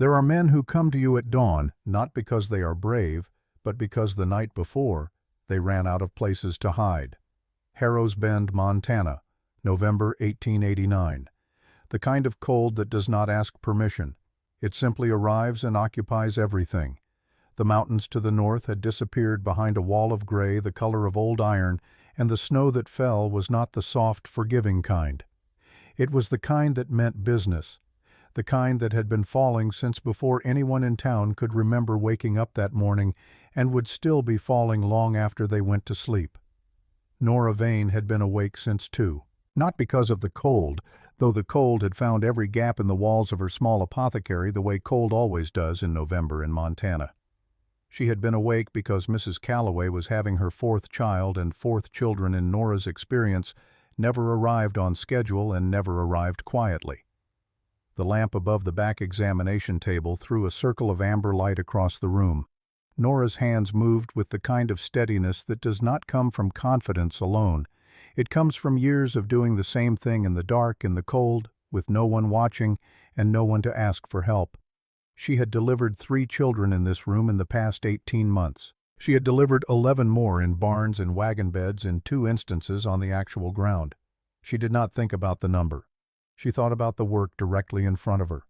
There are men who come to you at dawn, not because they are brave, but because the night before, they ran out of places to hide. Harrow's Bend, Montana, November 1889. The kind of cold that does not ask permission. It simply arrives and occupies everything. The mountains to the north had disappeared behind a wall of gray the color of old iron, and the snow that fell was not the soft, forgiving kind. It was the kind that meant business, the kind that had been falling since before anyone in town could remember waking up that morning and would still be falling long after they went to sleep. Nora Vane had been awake since 2. Not because of the cold, though the cold had found every gap in the walls of her small apothecary the way cold always does in November in Montana. She had been awake because Mrs. Calloway was having her 4th child, and 4th children in Nora's experience never arrived on schedule and never arrived quietly. The lamp above the back examination table threw a circle of amber light across the room. Nora's hands moved with the kind of steadiness that does not come from confidence alone. It comes from years of doing the same thing in the dark, in the cold, with no one watching and no one to ask for help. She had delivered 3 children in this room in the past 18 months. She had delivered 11 more in barns and wagon beds in 2 instances on the actual ground. She did not think about the number. She thought about the work directly in front of her.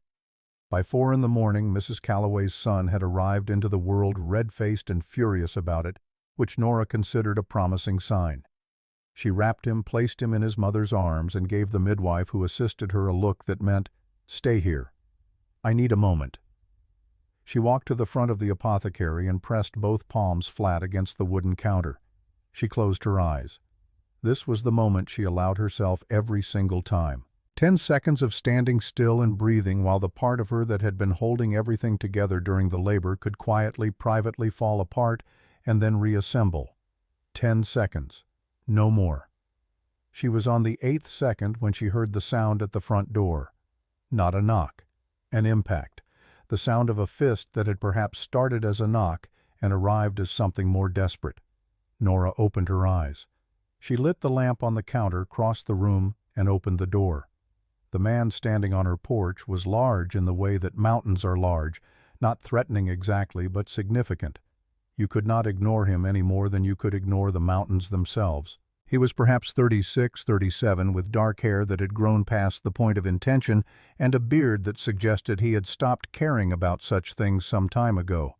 By 4 in the morning, Mrs. Calloway's son had arrived into the world red-faced and furious about it, which Nora considered a promising sign. She wrapped him, placed him in his mother's arms, and gave the midwife who assisted her a look that meant, "Stay here. I need a moment." She walked to the front of the apothecary and pressed both palms flat against the wooden counter. She closed her eyes. This was the moment she allowed herself every single time. 10 seconds of standing still and breathing while the part of her that had been holding everything together during the labor could quietly, privately fall apart and then reassemble. 10 seconds. No more. She was on the 8th second when she heard the sound at the front door. Not a knock. An impact. The sound of a fist that had perhaps started as a knock and arrived as something more desperate. Nora opened her eyes. She lit the lamp on the counter, crossed the room, and opened the door. The man standing on her porch was large in the way that mountains are large, not threatening exactly, but significant. You could not ignore him any more than you could ignore the mountains themselves. He was perhaps 36, 37, with dark hair that had grown past the point of intention and a beard that suggested he had stopped caring about such things some time ago.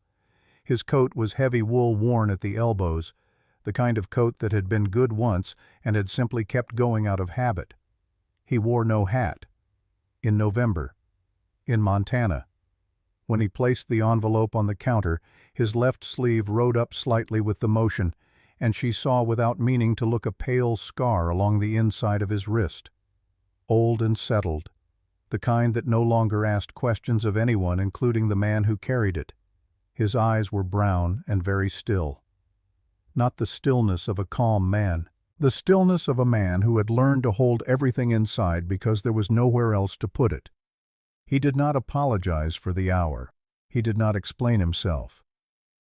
His coat was heavy wool worn at the elbows, the kind of coat that had been good once and had simply kept going out of habit. He wore no hat. In November. In Montana. When he placed the envelope on the counter, his left sleeve rode up slightly with the motion, and she saw without meaning to look a pale scar along the inside of his wrist. Old and settled. The kind that no longer asked questions of anyone, including the man who carried it. His eyes were brown and very still. Not the stillness of a calm man. The stillness of a man who had learned to hold everything inside because there was nowhere else to put it. He did not apologize for the hour. He did not explain himself.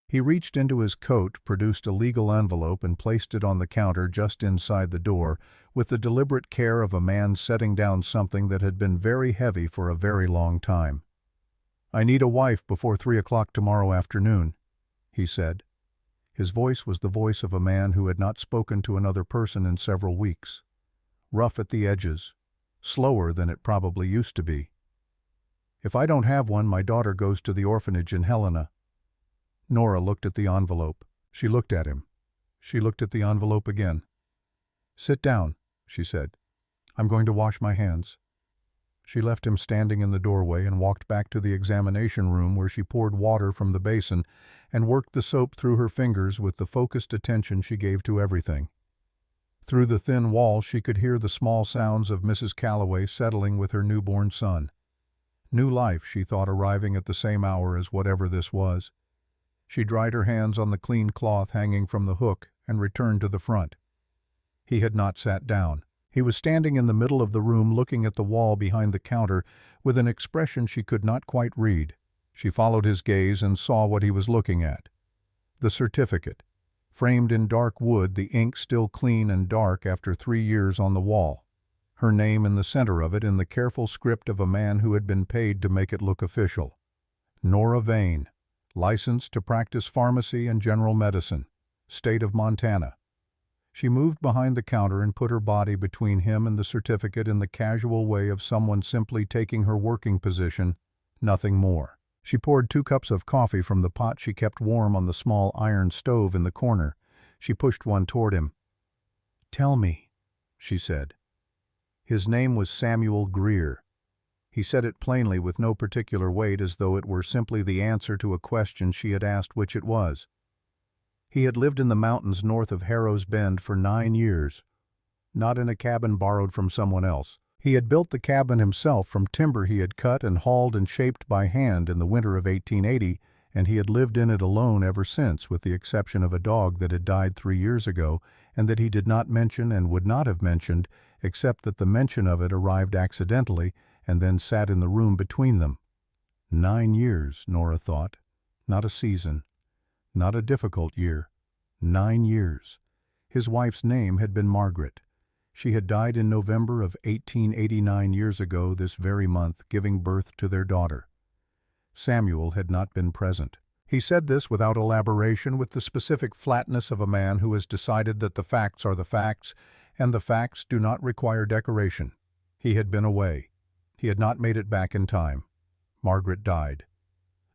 He reached into his coat, produced a legal envelope, and placed it on the counter just inside the door, with the deliberate care of a man setting down something that had been very heavy for a very long time. "I need a wife before 3 o'clock tomorrow afternoon," he said. His voice was the voice of a man who had not spoken to another person in several weeks. Rough at the edges. Slower than it probably used to be. "If I don't have one, my daughter goes to the orphanage in Helena." Nora looked at the envelope. She looked at him. She looked at the envelope again. "Sit down," she said. "I'm going to wash my hands." She left him standing in the doorway and walked back to the examination room where she poured water from the basin and worked the soap through her fingers with the focused attention she gave to everything. Through the thin wall she could hear the small sounds of Mrs. Calloway settling with her newborn son. New life, she thought, arriving at the same hour as whatever this was. She dried her hands on the clean cloth hanging from the hook and returned to the front. He had not sat down. He was standing in the middle of the room looking at the wall behind the counter with an expression she could not quite read. She followed his gaze and saw what he was looking at. The certificate. Framed in dark wood, the ink still clean and dark after 3 years on the wall. Her name in the center of it in the careful script of a man who had been paid to make it look official. Nora Vane, licensed to practice pharmacy and general medicine, state of Montana. She moved behind the counter and put her body between him and the certificate in the casual way of someone simply taking her working position, nothing more. She poured 2 cups of coffee from the pot she kept warm on the small iron stove in the corner. She pushed one toward him. "Tell me," she said. His name was Samuel Greer. He said it plainly with no particular weight, as though it were simply the answer to a question she had asked which it was. He had lived in the mountains north of Harrow's Bend for 9 years, not in a cabin borrowed from someone else. He had built the cabin himself from timber he had cut and hauled and shaped by hand in the winter of 1880, and he had lived in it alone ever since, with the exception of a dog that had died 3 years ago, and that he did not mention and would not have mentioned, except that the mention of it arrived accidentally and then sat in the room between them. 9 years, Nora thought. Not a season. Not a difficult year. 9 years. His wife's name had been Margaret. She had died in November of 1889 years ago this very month, giving birth to their daughter. Samuel had not been present. He said this without elaboration, with the specific flatness of a man who has decided that the facts are the facts, and the facts do not require decoration. He had been away. He had not made it back in time. Margaret died.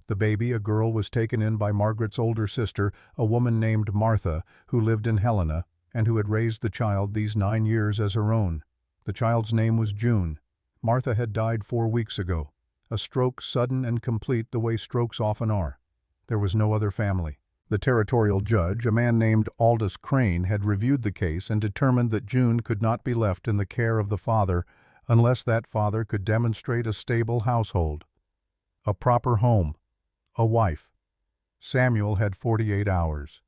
The baby, a girl, was taken in by Margaret's older sister, a woman named Martha, who lived in Helena, and who had raised the child these 9 years as her own. The child's name was June. Martha had died 4 weeks ago. A stroke, sudden and complete the way strokes often are. There was no other family. The territorial judge, a man named Aldous Crane, had reviewed the case and determined that June could not be left in the care of the father unless that father could demonstrate a stable household, a proper home, a wife. Samuel had 48 hours.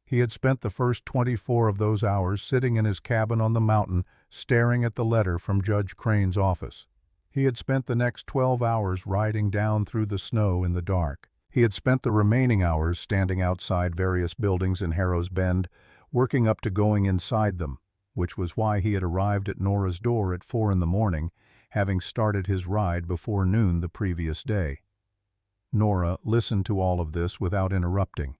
He had spent the first 24 of those hours sitting in his cabin on the mountain, staring at the letter from Judge Crane's office. He had spent the next 12 hours riding down through the snow in the dark. He had spent the remaining hours standing outside various buildings in Harrow's Bend, working up to going inside them, which was why he had arrived at Nora's door at 4 in the morning, having started his ride before noon the previous day. Nora listened to all of this without interrupting.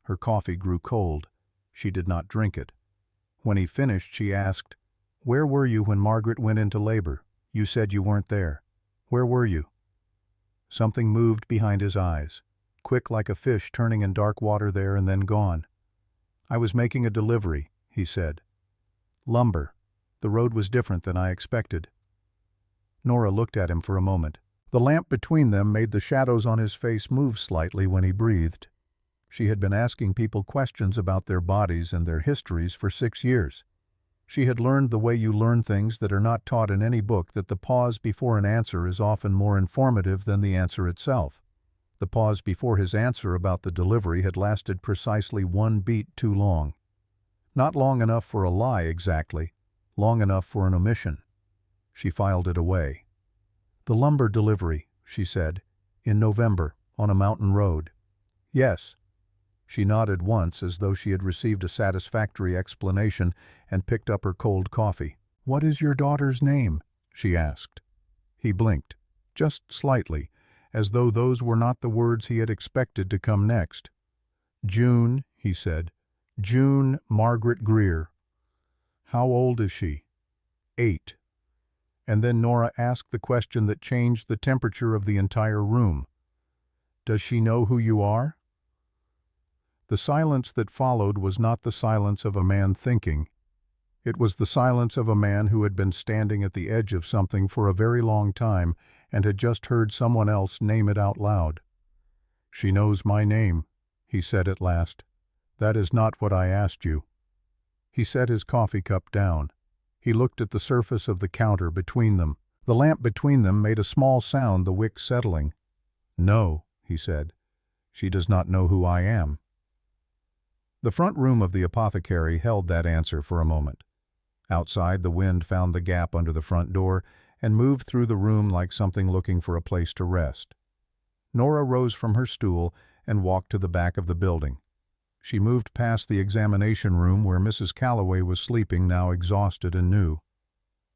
Her coffee grew cold. She did not drink it. When he finished, she asked, "Where were you when Margaret went into labor? You said you weren't there. Where were you?" Something moved behind his eyes, quick like a fish turning in dark water there and then gone. "I was making a delivery," he said. "Lumber. The road was different than I expected." Nora looked at him for a moment. The lamp between them made the shadows on his face move slightly when he breathed. She had been asking people questions about their bodies and their histories for 6 years. She had learned the way you learn things that are not taught in any book, that the pause before an answer is often more informative than the answer itself. The pause before his answer about the delivery had lasted precisely 1 beat too long. Not long enough for a lie exactly, long enough for an omission. She filed it away. "The lumber delivery," she said, "in November, on a mountain road." "Yes." She nodded once as though she had received a satisfactory explanation and picked up her cold coffee. "What is your daughter's name?" she asked. He blinked, just slightly, as though those were not the words he had expected to come next. "June," he said. "June Margaret Greer." "How old is she?" 8. And then Nora asked the question that changed the temperature of the entire room. "Does she know who you are?" The silence that followed was not the silence of a man thinking. It was the silence of a man who had been standing at the edge of something for a very long time and had just heard someone else name it out loud. "She knows my name," he said at last. "That is not what I asked you." He set his coffee cup down. He looked at the surface of the counter between them. The lamp between them made a small sound, the wick settling. "No," he said. "She does not know who I am." The front room of the apothecary held that answer for a moment. Outside, the wind found the gap under the front door and moved through the room like something looking for a place to rest. Nora rose from her stool and walked to the back of the building. She moved past the examination room where Mrs. Calloway was sleeping, now exhausted and new.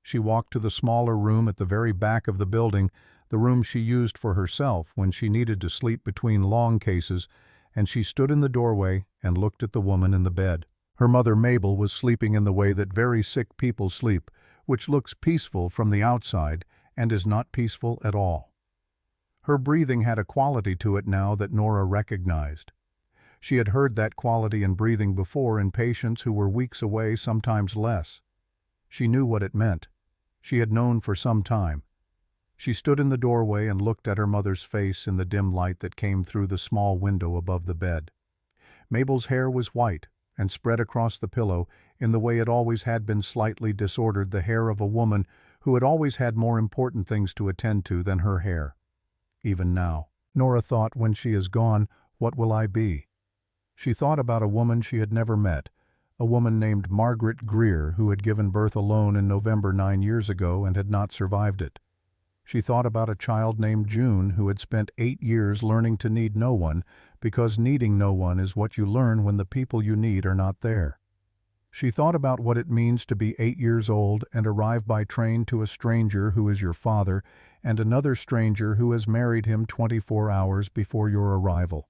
She walked to the smaller room at the very back of the building, the room she used for herself when she needed to sleep between long cases, and she stood in the doorway and looked at the woman in the bed. Her mother Mabel was sleeping in the way that very sick people sleep, which looks peaceful from the outside and is not peaceful at all. Her breathing had a quality to it now that Nora recognized. She had heard that quality in breathing before in patients who were weeks away, sometimes less. She knew what it meant. She had known for some time. She stood in the doorway and looked at her mother's face in the dim light that came through the small window above the bed. Mabel's hair was white and spread across the pillow in the way it always had been, slightly disordered, the hair of a woman who had always had more important things to attend to than her hair. Even now, Nora thought, when she is gone, what will I be? She thought about a woman she had never met, a woman named Margaret Greer, who had given birth alone in November 9 years ago and had not survived it. She thought about a child named June who had spent 8 years learning to need no one, because needing no one is what you learn when the people you need are not there. She thought about what it means to be 8 years old and arrive by train to a stranger who is your father and another stranger who has married him 24 hours before your arrival.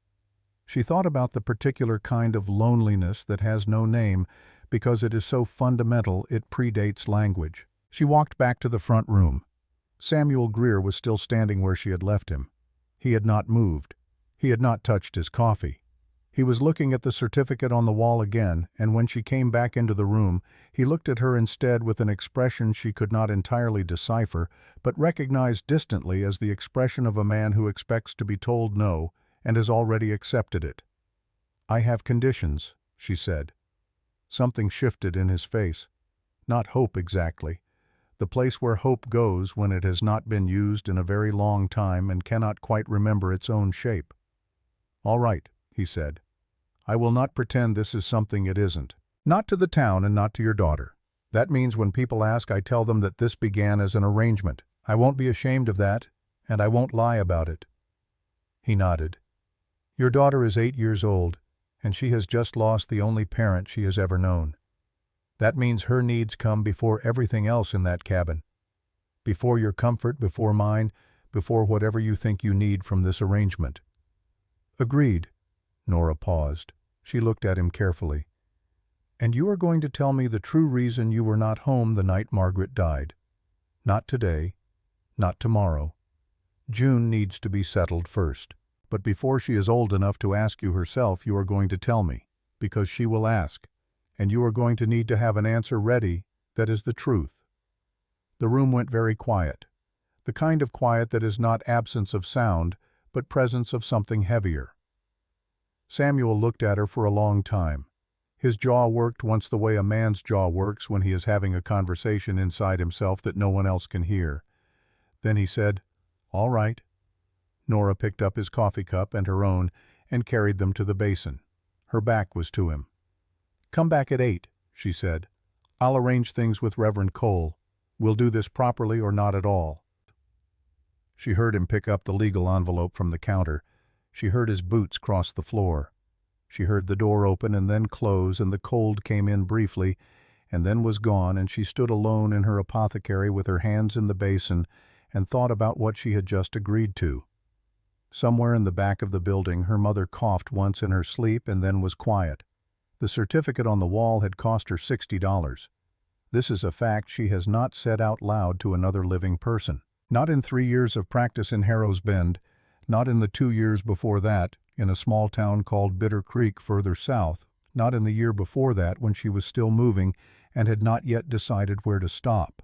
She thought about the particular kind of loneliness that has no name because it is so fundamental it predates language. She walked back to the front room. Samuel Greer was still standing where she had left him. He had not moved. He had not touched his coffee. He was looking at the certificate on the wall again, and when she came back into the room, he looked at her instead with an expression she could not entirely decipher, but recognized distantly as the expression of a man who expects to be told no and has already accepted it. "I have conditions," she said. Something shifted in his face. Not hope exactly. The place where hope goes when it has not been used in a very long time and cannot quite remember its own shape. "All right," he said. "I will not pretend this is something it isn't. Not to the town and not to your daughter. That means when people ask, I tell them that this began as an arrangement. I won't be ashamed of that, and I won't lie about it." He nodded. "Your daughter is 8 years old, and she has just lost the only parent she has ever known. That means her needs come before everything else in that cabin. Before your comfort, before mine, before whatever you think you need from this arrangement." "Agreed." Nora paused. She looked at him carefully. "And you are going to tell me the true reason you were not home the night Margaret died. Not today, not tomorrow. June needs to be settled first. But before she is old enough to ask you herself, you are going to tell me, because she will ask, and you are going to need to have an answer ready that is the truth." The room went very quiet, the kind of quiet that is not absence of sound, but presence of something heavier. Samuel looked at her for a long time. His jaw worked once the way a man's jaw works when he is having a conversation inside himself that no one else can hear. Then he said, "All right." Nora picked up his coffee cup and her own and carried them to the basin. Her back was to him. "Come back at 8, she said. "I'll arrange things with Reverend Cole. We'll do this properly or not at all." She heard him pick up the legal envelope from the counter. She heard his boots cross the floor. She heard the door open and then close, and the cold came in briefly and then was gone, and she stood alone in her apothecary with her hands in the basin and thought about what she had just agreed to. Somewhere in the back of the building, her mother coughed once in her sleep and then was quiet. The certificate on the wall had cost her $60. This is a fact she has not said out loud to another living person. Not in 3 years of practice in Harrow's Bend, not in the 2 years before that, in a small town called Bitter Creek further south, not in the year before that when she was still moving and had not yet decided where to stop.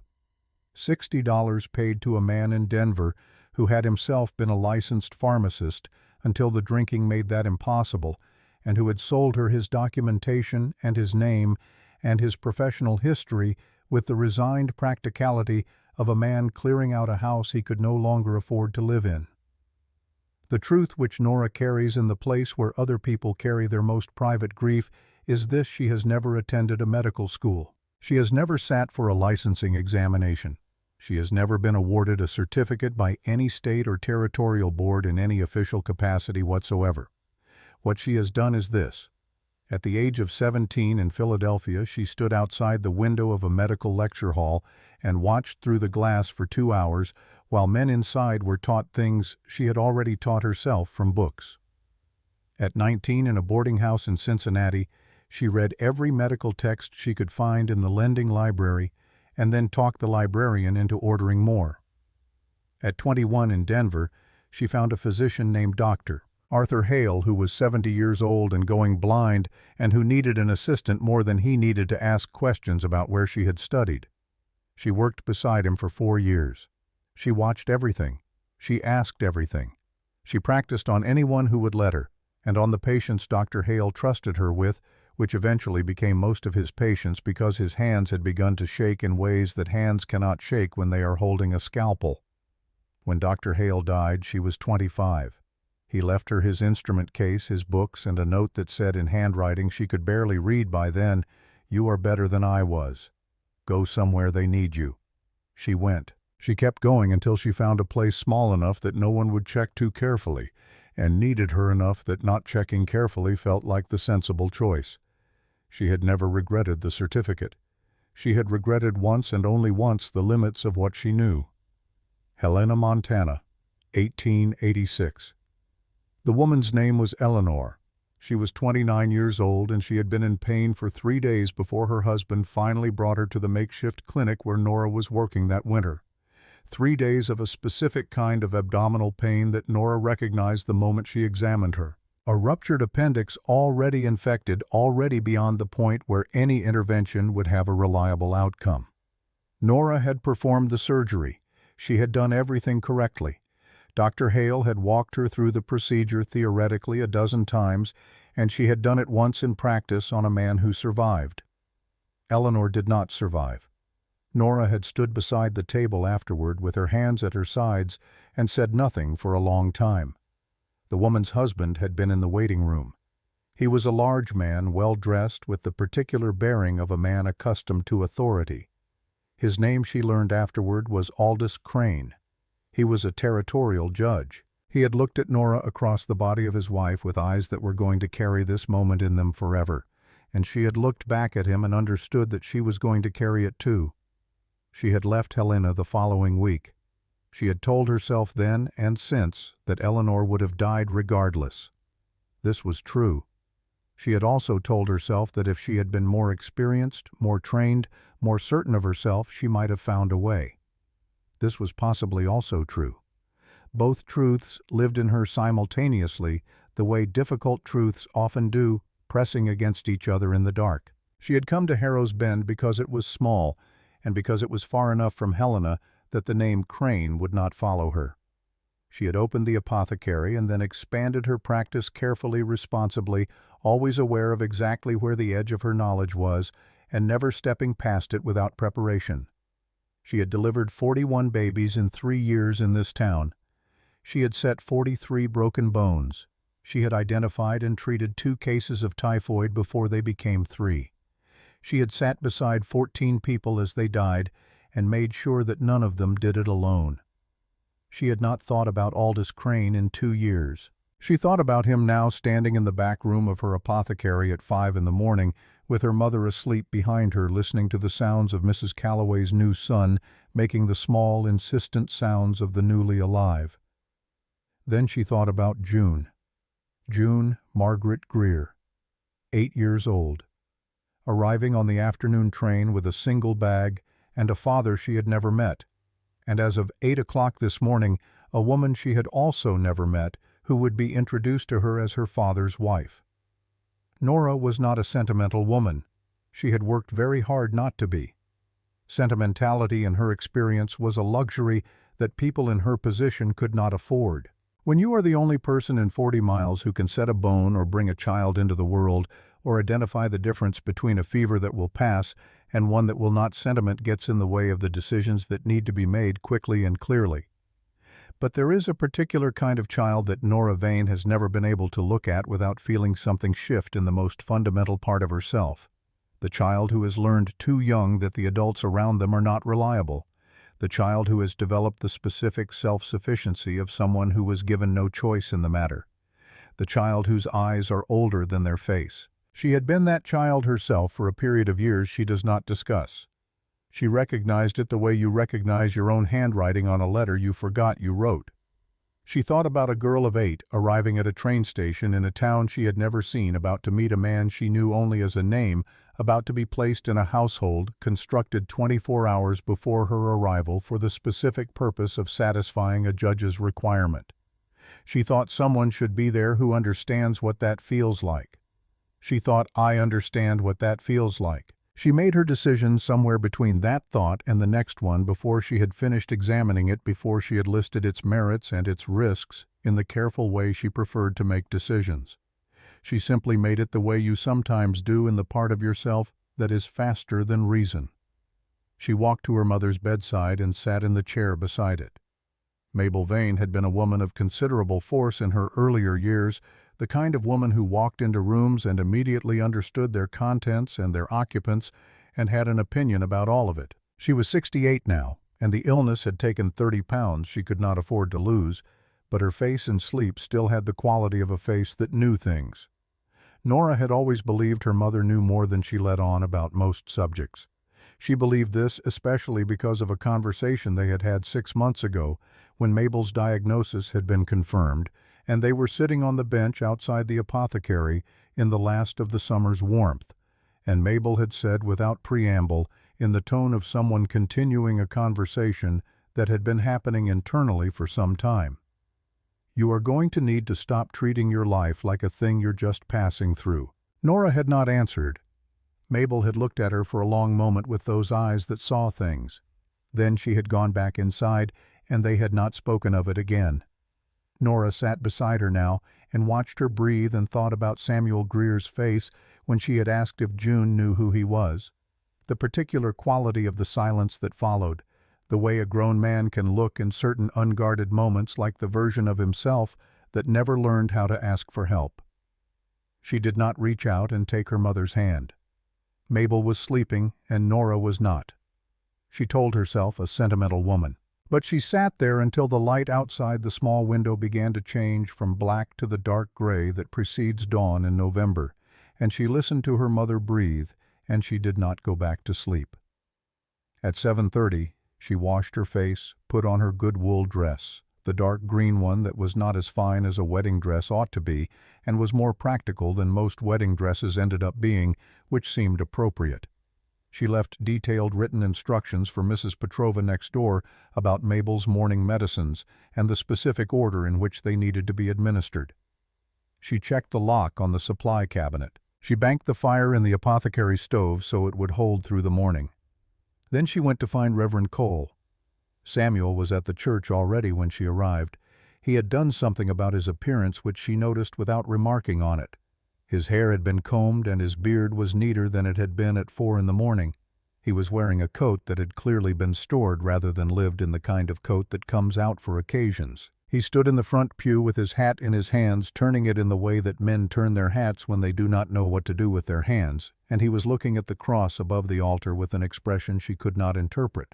$60 paid to a man in Denver who had himself been a licensed pharmacist until the drinking made that impossible, and who had sold her his documentation and his name and his professional history with the resigned practicality of a man clearing out a house he could no longer afford to live in. The truth which Nora carries in the place where other people carry their most private grief is this: she has never attended a medical school. She has never sat for a licensing examination. She has never been awarded a certificate by any state or territorial board in any official capacity whatsoever. What she has done is this. At the age of 17 in Philadelphia, she stood outside the window of a medical lecture hall and watched through the glass for 2 hours while men inside were taught things she had already taught herself from books. At 19, in a boarding house in Cincinnati, she read every medical text she could find in the lending library and then talked the librarian into ordering more. At 21, in Denver, she found a physician named Dr. Arthur Hale, who was 70 years old and going blind and who needed an assistant more than he needed to ask questions about where she had studied. She worked beside him for 4 years. She watched everything. She asked everything. She practiced on anyone who would let her, and on the patients Dr. Hale trusted her with, which eventually became most of his patients because his hands had begun to shake in ways that hands cannot shake when they are holding a scalpel. When Dr. Hale died, she was 25. He left her his instrument case, his books, and a note that said in handwriting she could barely read by then, "You are better than I was. Go somewhere they need you." She went. She kept going until she found a place small enough that no one would check too carefully, and needed her enough that not checking carefully felt like the sensible choice. She had never regretted the certificate. She had regretted once and only once the limits of what she knew. Helena, Montana, 1886. The woman's name was Eleanor. She was 29 years old, and she had been in pain for 3 days before her husband finally brought her to the makeshift clinic where Nora was working that winter. 3 days of a specific kind of abdominal pain that Nora recognized the moment she examined her. A ruptured appendix already infected, already beyond the point where any intervention would have a reliable outcome. Nora had performed the surgery. She had done everything correctly. Dr. Hale had walked her through the procedure theoretically a dozen times, and she had done it once in practice on a man who survived. Eleanor did not survive. Nora had stood beside the table afterward with her hands at her sides and said nothing for a long time. The woman's husband had been in the waiting room. He was a large man, well-dressed, with the particular bearing of a man accustomed to authority. His name, she learned afterward, was Aldous Crane. He was a territorial judge. He had looked at Nora across the body of his wife with eyes that were going to carry this moment in them forever, and she had looked back at him and understood that she was going to carry it too. She had left Helena the following week. She had told herself then and since that Eleanor would have died regardless. This was true. She had also told herself that if she had been more experienced, more trained, more certain of herself, she might have found a way. This was possibly also true. Both truths lived in her simultaneously, the way difficult truths often do, pressing against each other in the dark. She had come to Harrow's Bend because it was small, and because it was far enough from Helena that the name Crane would not follow her. She had opened the apothecary and then expanded her practice carefully, responsibly, always aware of exactly where the edge of her knowledge was, and never stepping past it without preparation. She had delivered 41 babies in 3 years in this town. She had set 43 broken bones. She had identified and treated 2 cases of typhoid before they became 3. She had sat beside 14 people as they died and made sure that none of them did it alone. She had not thought about Aldous Crane in 2 years. She thought about him now standing in the back room of her apothecary at 5 in the morning, with her mother asleep behind her, listening to the sounds of Mrs. Calloway's new son, making the small, insistent sounds of the newly alive. Then she thought about June. June Margaret Greer, 8 years old, arriving on the afternoon train with a single bag and a father she had never met, and as of 8 o'clock this morning, a woman she had also never met, who would be introduced to her as her father's wife. Nora was not a sentimental woman. She had worked very hard not to be. Sentimentality, in her experience, was a luxury that people in her position could not afford. When you are the only person in 40 miles who can set a bone or bring a child into the world, or identify the difference between a fever that will pass and one that will not, sentiment gets in the way of the decisions that need to be made quickly and clearly. But there is a particular kind of child that Nora Vane has never been able to look at without feeling something shift in the most fundamental part of herself. The child who has learned too young that the adults around them are not reliable. The child who has developed the specific self-sufficiency of someone who was given no choice in the matter. The child whose eyes are older than their face. She had been that child herself for a period of years she does not discuss. She recognized it the way you recognize your own handwriting on a letter you forgot you wrote. She thought about a girl of 8 arriving at a train station in a town she had never seen, about to meet a man she knew only as a name, about to be placed in a household constructed 24 hours before her arrival for the specific purpose of satisfying a judge's requirement. She thought someone should be there who understands what that feels like. She thought, I understand what that feels like. She made her decision somewhere between that thought and the next one before she had finished examining it, before she had listed its merits and its risks in the careful way she preferred to make decisions. She simply made it the way you sometimes do in the part of yourself that is faster than reason. She walked to her mother's bedside and sat in the chair beside it. Mabel Vane had been a woman of considerable force in her earlier years, the kind of woman who walked into rooms and immediately understood their contents and their occupants and had an opinion about all of it. She was 68 now, and the illness had taken 30 pounds she could not afford to lose, but her face in sleep still had the quality of a face that knew things. Nora had always believed her mother knew more than she let on about most subjects. She believed this especially because of a conversation they had had 6 months ago when Mabel's diagnosis had been confirmed, and they were sitting on the bench outside the apothecary in the last of the summer's warmth, and Mabel had said without preamble, in the tone of someone continuing a conversation that had been happening internally for some time, "You are going to need to stop treating your life like a thing you're just passing through." Nora had not answered. Mabel had looked at her for a long moment with those eyes that saw things. Then she had gone back inside, and they had not spoken of it again. Nora sat beside her now and watched her breathe and thought about Samuel Greer's face when she had asked if June knew who he was. The particular quality of the silence that followed, the way a grown man can look in certain unguarded moments like the version of himself that never learned how to ask for help. She did not reach out and take her mother's hand. Mabel was sleeping and Nora was not. She told herself a sentimental woman. But she sat there until the light outside the small window began to change from black to the dark gray that precedes dawn in November, and she listened to her mother breathe, and she did not go back to sleep. At 7:30, she washed her face, put on her good wool dress, the dark green one that was not as fine as a wedding dress ought to be, and was more practical than most wedding dresses ended up being, which seemed appropriate. She left detailed written instructions for Mrs. Petrova next door about Mabel's morning medicines and the specific order in which they needed to be administered. She checked the lock on the supply cabinet. She banked the fire in the apothecary stove so it would hold through the morning. Then she went to find Reverend Cole. Samuel was at the church already when she arrived. He had done something about his appearance which she noticed without remarking on it. His hair had been combed and his beard was neater than it had been at 4 in the morning. He was wearing a coat that had clearly been stored rather than lived in the kind of coat that comes out for occasions. He stood in the front pew with his hat in his hands, turning it in the way that men turn their hats when they do not know what to do with their hands, and he was looking at the cross above the altar with an expression she could not interpret.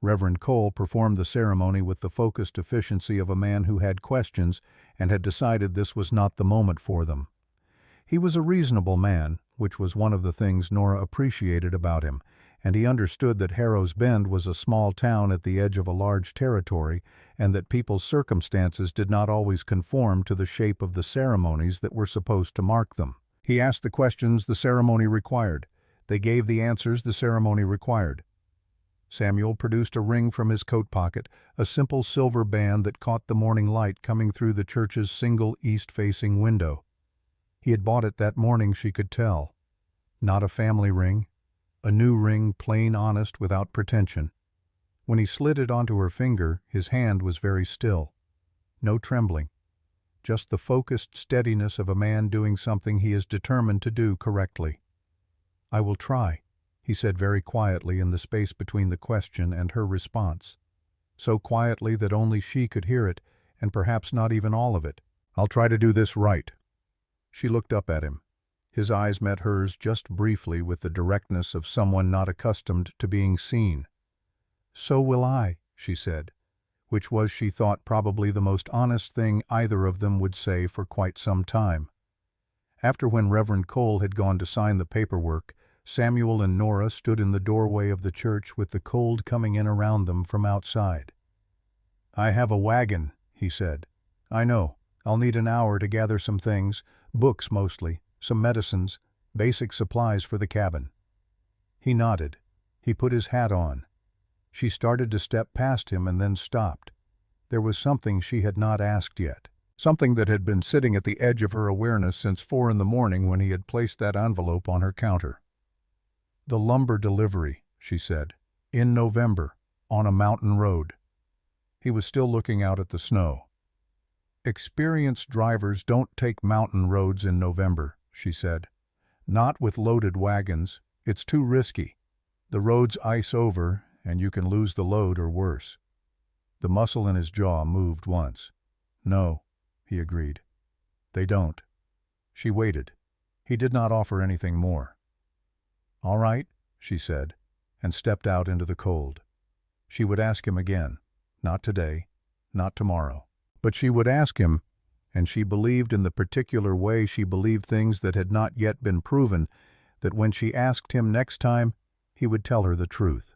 Reverend Cole performed the ceremony with the focused efficiency of a man who had questions and had decided this was not the moment for them. He was a reasonable man, which was one of the things Nora appreciated about him, and he understood that Harrow's Bend was a small town at the edge of a large territory, and that people's circumstances did not always conform to the shape of the ceremonies that were supposed to mark them. He asked the questions the ceremony required. They gave the answers the ceremony required. Samuel produced a ring from his coat pocket, a simple silver band that caught the morning light coming through the church's single east-facing window. He had bought it that morning, she could tell. Not a family ring, a new ring, plain honest, without pretension. When he slid it onto her finger, his hand was very still. No trembling. Just the focused steadiness of a man doing something he is determined to do correctly. "I will try," he said very quietly in the space between the question and her response. So quietly that only she could hear it, and perhaps not even all of it. "I'll try to do this right." She looked up at him. His eyes met hers just briefly with the directness of someone not accustomed to being seen. "So will I," she said, which was, she thought, probably the most honest thing either of them would say for quite some time. After when Reverend Cole had gone to sign the paperwork, Samuel and Nora stood in the doorway of the church with the cold coming in around them from outside. "I have a wagon," he said. "I know. I'll need an hour to gather some things, books mostly, some medicines, basic supplies for the cabin." He nodded. He put his hat on. She started to step past him and then stopped. There was something she had not asked yet. Something that had been sitting at the edge of her awareness since 4 in the morning when he had placed that envelope on her counter. "The lumber delivery," she said. "In November, on a mountain road." He was still looking out at the snow. "Experienced drivers don't take mountain roads in November," she said. "Not with loaded wagons. It's too risky. The roads ice over, and you can lose the load or worse." The muscle in his jaw moved once. "No," he agreed. "They don't." She waited. He did not offer anything more. "All right," she said, and stepped out into the cold. She would ask him again. Not today, not tomorrow. But she would ask him, and she believed in the particular way she believed things that had not yet been proven, that when she asked him next time, he would tell her the truth.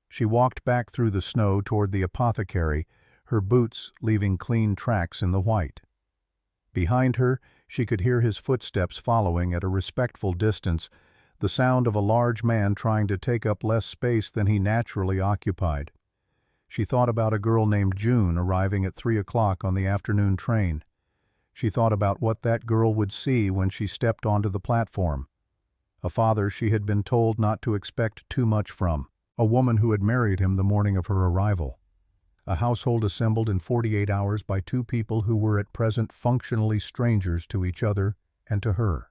She walked back through the snow toward the apothecary, her boots leaving clean tracks in the white. Behind her, she could hear his footsteps following at a respectful distance, the sound of a large man trying to take up less space than he naturally occupied. She thought about a girl named June arriving at 3 o'clock on the afternoon train. She thought about what that girl would see when she stepped onto the platform. A father she had been told not to expect too much from. A woman who had married him the morning of her arrival. A household assembled in 48 hours by two people who were at present functionally strangers to each other and to her.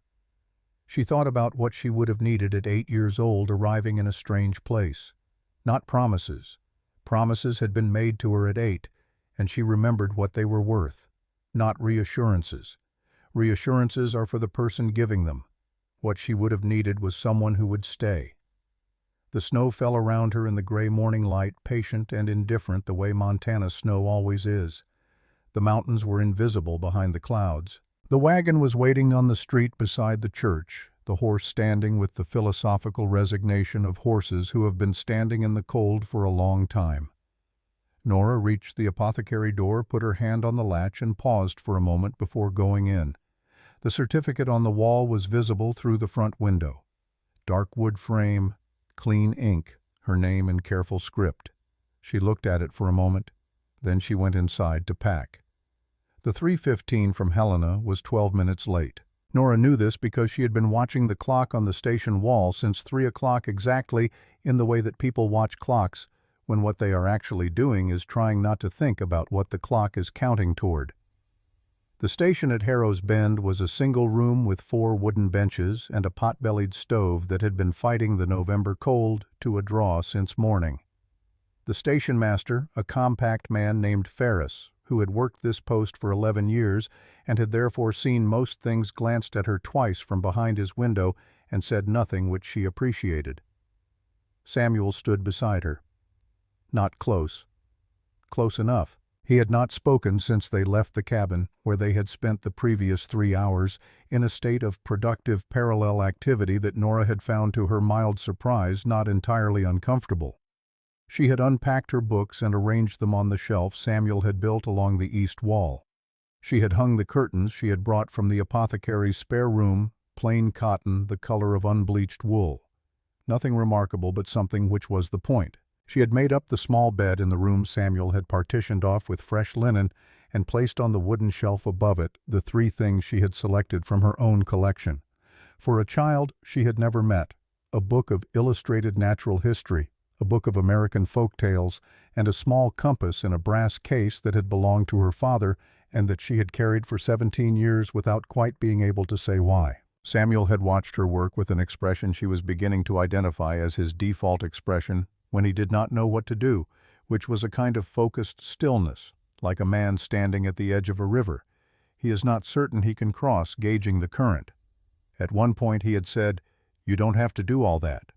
She thought about what she would have needed at 8 years old arriving in a strange place. Not promises. Promises had been made to her at 8, and she remembered what they were worth. Not reassurances. Reassurances are for the person giving them. What she would have needed was someone who would stay. The snow fell around her in the gray morning light, patient and indifferent the way Montana snow always is. The mountains were invisible behind the clouds. The wagon was waiting on the street beside the church, the horse standing with the philosophical resignation of horses who have been standing in the cold for a long time. Nora reached the apothecary door, put her hand on the latch, and paused for a moment before going in. The certificate on the wall was visible through the front window. Dark wood frame, clean ink, her name in careful script. She looked at it for a moment. Then she went inside to pack. The 3:15 from Helena was 12 minutes late. Nora knew this because she had been watching the clock on the station wall since 3 o'clock exactly, in the way that people watch clocks when what they are actually doing is trying not to think about what the clock is counting toward. The station at Harrow's Bend was a single room with 4 wooden benches and a pot-bellied stove that had been fighting the November cold to a draw since morning. The station master, a compact man named Ferris, who had worked this post for 11 years and had therefore seen most things, glanced at her twice from behind his window and said nothing which she appreciated. Samuel stood beside her. Not close. Close enough. He had not spoken since they left the cabin, where they had spent the previous 3 hours, in a state of productive parallel activity that Nora had found to her mild surprise not entirely uncomfortable. She had unpacked her books and arranged them on the shelf Samuel had built along the east wall. She had hung the curtains she had brought from the apothecary's spare room, plain cotton, the color of unbleached wool. Nothing remarkable, but something which was the point. She had made up the small bed in the room Samuel had partitioned off with fresh linen and placed on the wooden shelf above it the 3 things she had selected from her own collection. For a child she had never met, a book of illustrated natural history, a book of American folk tales, and a small compass in a brass case that had belonged to her father and that she had carried for 17 years without quite being able to say why. Samuel had watched her work with an expression she was beginning to identify as his default expression when he did not know what to do, which was a kind of focused stillness, like a man standing at the edge of a river. He is not certain he can cross, gauging the current. At one point he had said, "You don't have to do all that."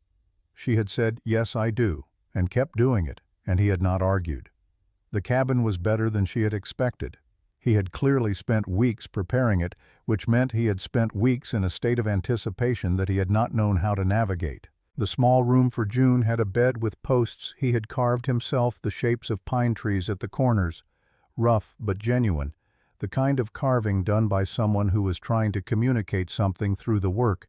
She had said, "Yes, I do," and kept doing it, and he had not argued. The cabin was better than she had expected. He had clearly spent weeks preparing it, which meant he had spent weeks in a state of anticipation that he had not known how to navigate. The small room for June had a bed with posts he had carved himself, the shapes of pine trees at the corners, rough but genuine, the kind of carving done by someone who was trying to communicate something through the work,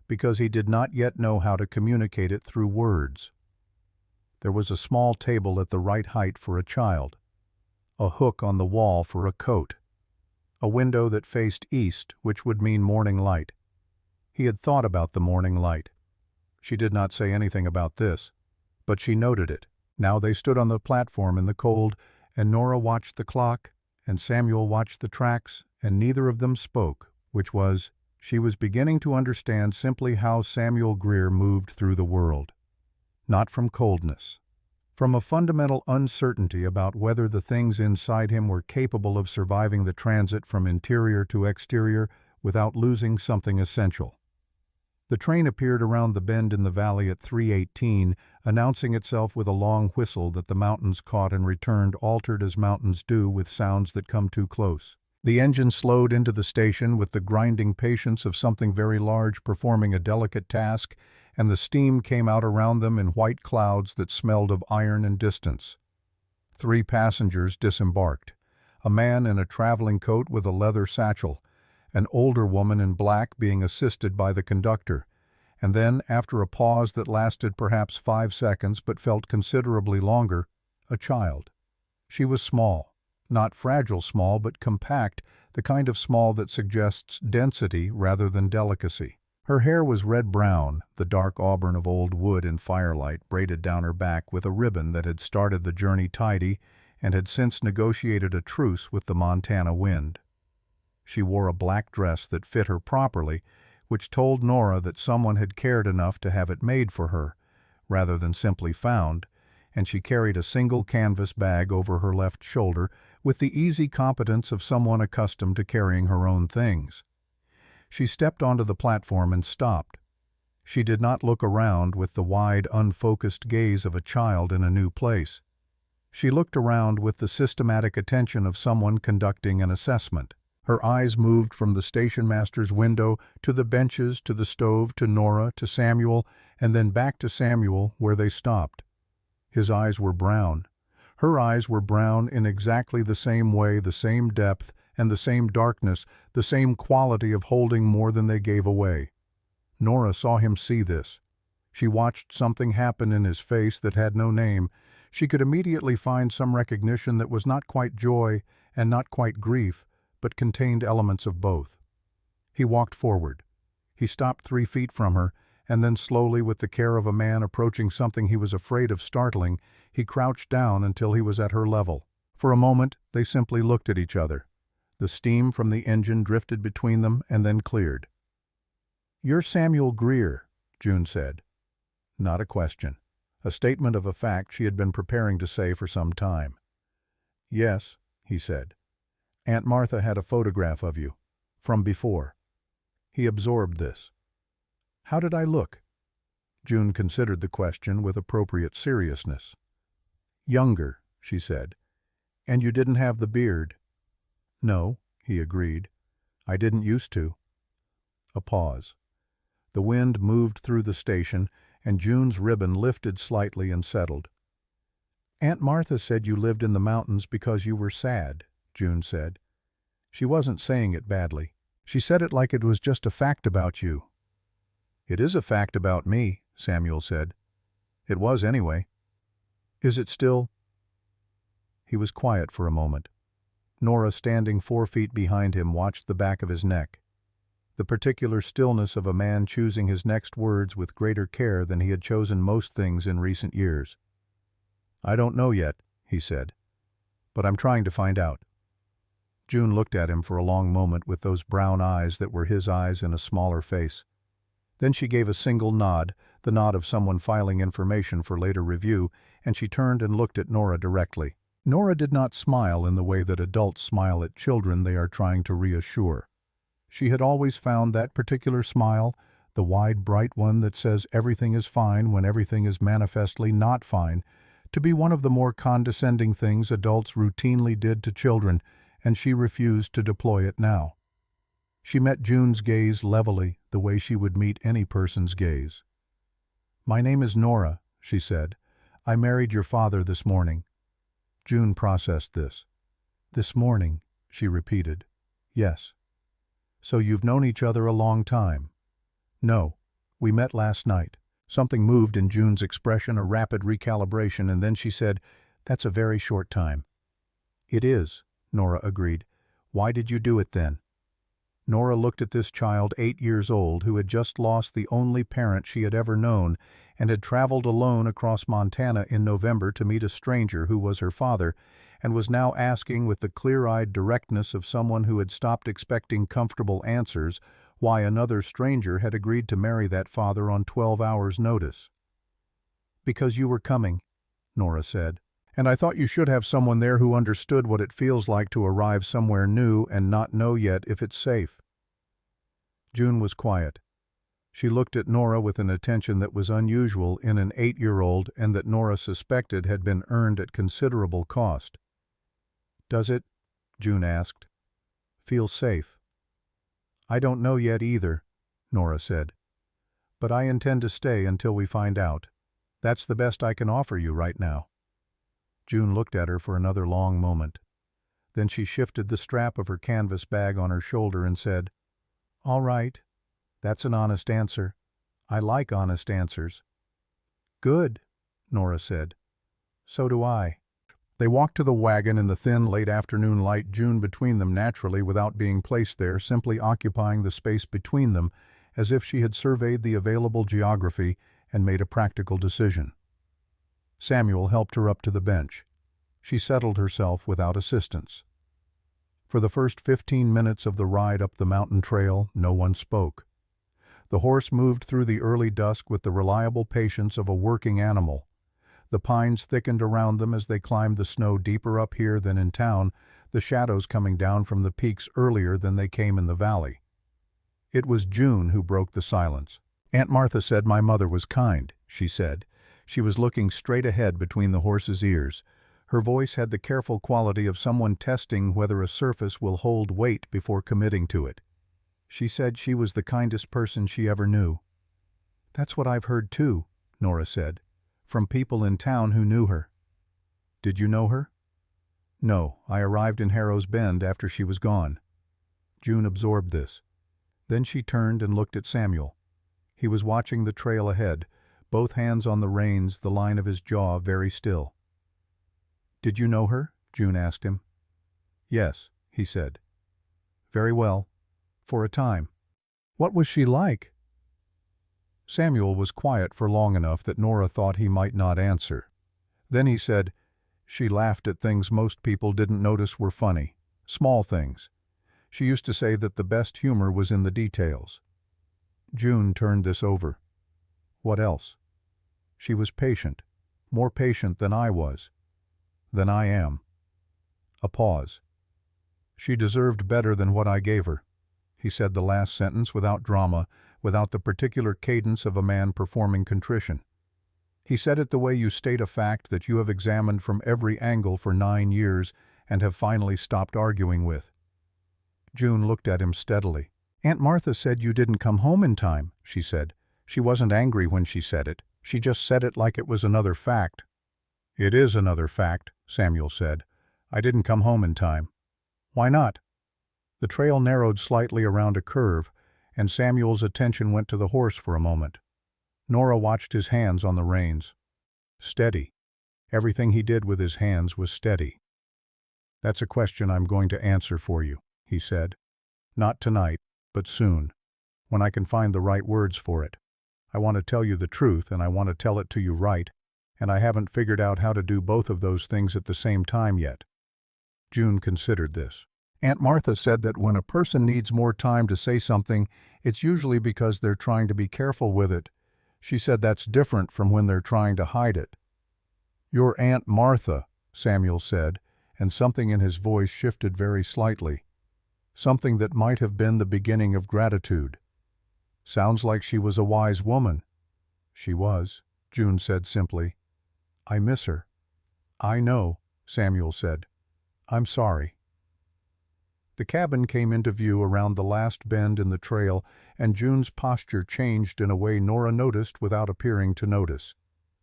because he did not yet know how to communicate it through words. There was a small table at the right height for a child, a hook on the wall for a coat, a window that faced east, which would mean morning light. He had thought about the morning light. She did not say anything about this, but she noted it. Now they stood on the platform in the cold, and Nora watched the clock, and Samuel watched the tracks, and neither of them spoke, which was, she was beginning to understand simply how Samuel Greer moved through the world. Not from coldness. From a fundamental uncertainty about whether the things inside him were capable of surviving the transit from interior to exterior without losing something essential. The train appeared around the bend in the valley at 3:18, announcing itself with a long whistle that the mountains caught and returned, altered as mountains do with sounds that come too close. The engine slowed into the station with the grinding patience of something very large performing a delicate task, and the steam came out around them in white clouds that smelled of iron and distance. 3 passengers disembarked, a man in a traveling coat with a leather satchel, an older woman in black being assisted by the conductor, and then, after a pause that lasted perhaps 5 seconds but felt considerably longer, a child. She was small, not fragile small but compact, the kind of small that suggests density rather than delicacy. Her hair was red-brown, the dark auburn of old wood in firelight braided down her back with a ribbon that had started the journey tidy and had since negotiated a truce with the Montana wind. She wore a black dress that fit her properly, which told Nora that someone had cared enough to have it made for her, rather than simply found, and she carried a single canvas bag over her left shoulder with the easy competence of someone accustomed to carrying her own things. She stepped onto the platform and stopped. She did not look around with the wide, unfocused gaze of a child in a new place. She looked around with the systematic attention of someone conducting an assessment. Her eyes moved from the station master's window to the benches, to the stove, to Nora, to Samuel, and then back to Samuel, where they stopped. His eyes were brown. Her eyes were brown in exactly the same way, the same depth, and the same darkness, the same quality of holding more than they gave away. Nora saw him see this. She watched something happen in his face that had no name. She could immediately find some recognition that was not quite joy and not quite grief, but contained elements of both. He walked forward. He stopped 3 feet from her, and then slowly, with the care of a man approaching something he was afraid of startling, he crouched down until he was at her level. For a moment, they simply looked at each other. The steam from the engine drifted between them and then cleared. "You're Samuel Greer," June said. Not a question. A statement of a fact she had been preparing to say for some time. "Yes," he said. "Aunt Martha had a photograph of you. From before." He absorbed this. "How did I look?" June considered the question with appropriate seriousness. "Younger," she said. "And you didn't have the beard." "No," he agreed. "I didn't used to." A pause. The wind moved through the station, and June's ribbon lifted slightly and settled. "Aunt Martha said you lived in the mountains because you were sad," June said. She wasn't saying it badly. She said it like it was just a fact about you. "It is a fact about me," Samuel said. "It was anyway." "Is it still?" He was quiet for a moment. Nora, standing 4 feet behind him, watched the back of his neck. The particular stillness of a man choosing his next words with greater care than he had chosen most things in recent years. "I don't know yet," he said. "But I'm trying to find out." June looked at him for a long moment with those brown eyes that were his eyes in a smaller face. Then she gave a single nod, the nod of someone filing information for later review, and she turned and looked at Nora directly. Nora did not smile in the way that adults smile at children they are trying to reassure. She had always found that particular smile, the wide, bright one that says everything is fine when everything is manifestly not fine, to be one of the more condescending things adults routinely did to children, and she refused to deploy it now. She met June's gaze levelly, the way she would meet any person's gaze. "My name is Nora," she said. "I married your father this morning." June processed this. "This morning," she repeated. "Yes." "So you've known each other a long time?" "No. We met last night." Something moved in June's expression, a rapid recalibration, and then she said, "That's a very short time." "It is," Nora agreed. "Why did you do it then?" Nora looked at this child 8 years old who had just lost the only parent she had ever known and had traveled alone across Montana in November to meet a stranger who was her father, and was now asking with the clear-eyed directness of someone who had stopped expecting comfortable answers why another stranger had agreed to marry that father on 12 hours' notice. "Because you were coming," Nora said, "and I thought you should have someone there who understood what it feels like to arrive somewhere new and not know yet if it's safe." June was quiet. She looked at Nora with an attention that was unusual in an 8-year-old and that Nora suspected had been earned at considerable cost. "Does it," June asked, "feel safe?" "I don't know yet either," Nora said. "But I intend to stay until we find out. That's the best I can offer you right now." June looked at her for another long moment. Then she shifted the strap of her canvas bag on her shoulder and said, "All right. That's an honest answer. I like honest answers." "Good," Nora said. "So do I." They walked to the wagon in the thin, late afternoon light, June between them naturally without being placed there, simply occupying the space between them as if she had surveyed the available geography and made a practical decision. Samuel helped her up to the bench. She settled herself without assistance. For the first 15 minutes of the ride up the mountain trail, no one spoke. The horse moved through the early dusk with the reliable patience of a working animal. The pines thickened around them as they climbed the snow deeper up here than in town, the shadows coming down from the peaks earlier than they came in the valley. It was June who broke the silence. "Aunt Martha said my mother was kind," she said. She was looking straight ahead between the horse's ears. Her voice had the careful quality of someone testing whether a surface will hold weight before committing to it. "She said she was the kindest person she ever knew." "That's what I've heard too," Nora said, "from people in town who knew her." "Did you know her?" "No, I arrived in Harrow's Bend after she was gone." June absorbed this. Then she turned and looked at Samuel. He was watching the trail ahead, both hands on the reins, the line of his jaw very still. "Did you know her?" June asked him. "Yes," he said. "Very well. For a time." "What was she like?" Samuel was quiet for long enough that Nora thought he might not answer. Then he said, "She laughed at things most people didn't notice were funny. Small things. She used to say that the best humor was in the details." June turned this over. "What else?" "She was patient. More patient than I was. Than I am." A pause. "She deserved better than what I gave her." He said the last sentence without drama, without the particular cadence of a man performing contrition. He said it the way you state a fact that you have examined from every angle for 9 years and have finally stopped arguing with. June looked at him steadily. "Aunt Martha said you didn't come home in time," she said. "She wasn't angry when she said it. She just said it like it was another fact." "It is another fact," Samuel said. "I didn't come home in time." "Why not?" The trail narrowed slightly around a curve, and Samuel's attention went to the horse for a moment. Nora watched his hands on the reins. Steady. Everything he did with his hands was steady. "That's a question I'm going to answer for you," he said. "Not tonight, but soon, when I can find the right words for it. I want to tell you the truth, and I want to tell it to you right, and I haven't figured out how to do both of those things at the same time yet." June considered this. "Aunt Martha said that when a person needs more time to say something, it's usually because they're trying to be careful with it. She said that's different from when they're trying to hide it." "Your Aunt Martha," Samuel said, and something in his voice shifted very slightly. Something that might have been the beginning of gratitude. "Sounds like she was a wise woman." "She was," June said simply. "I miss her." "I know," Samuel said. "I'm sorry." The cabin came into view around the last bend in the trail, and June's posture changed in a way Nora noticed without appearing to notice.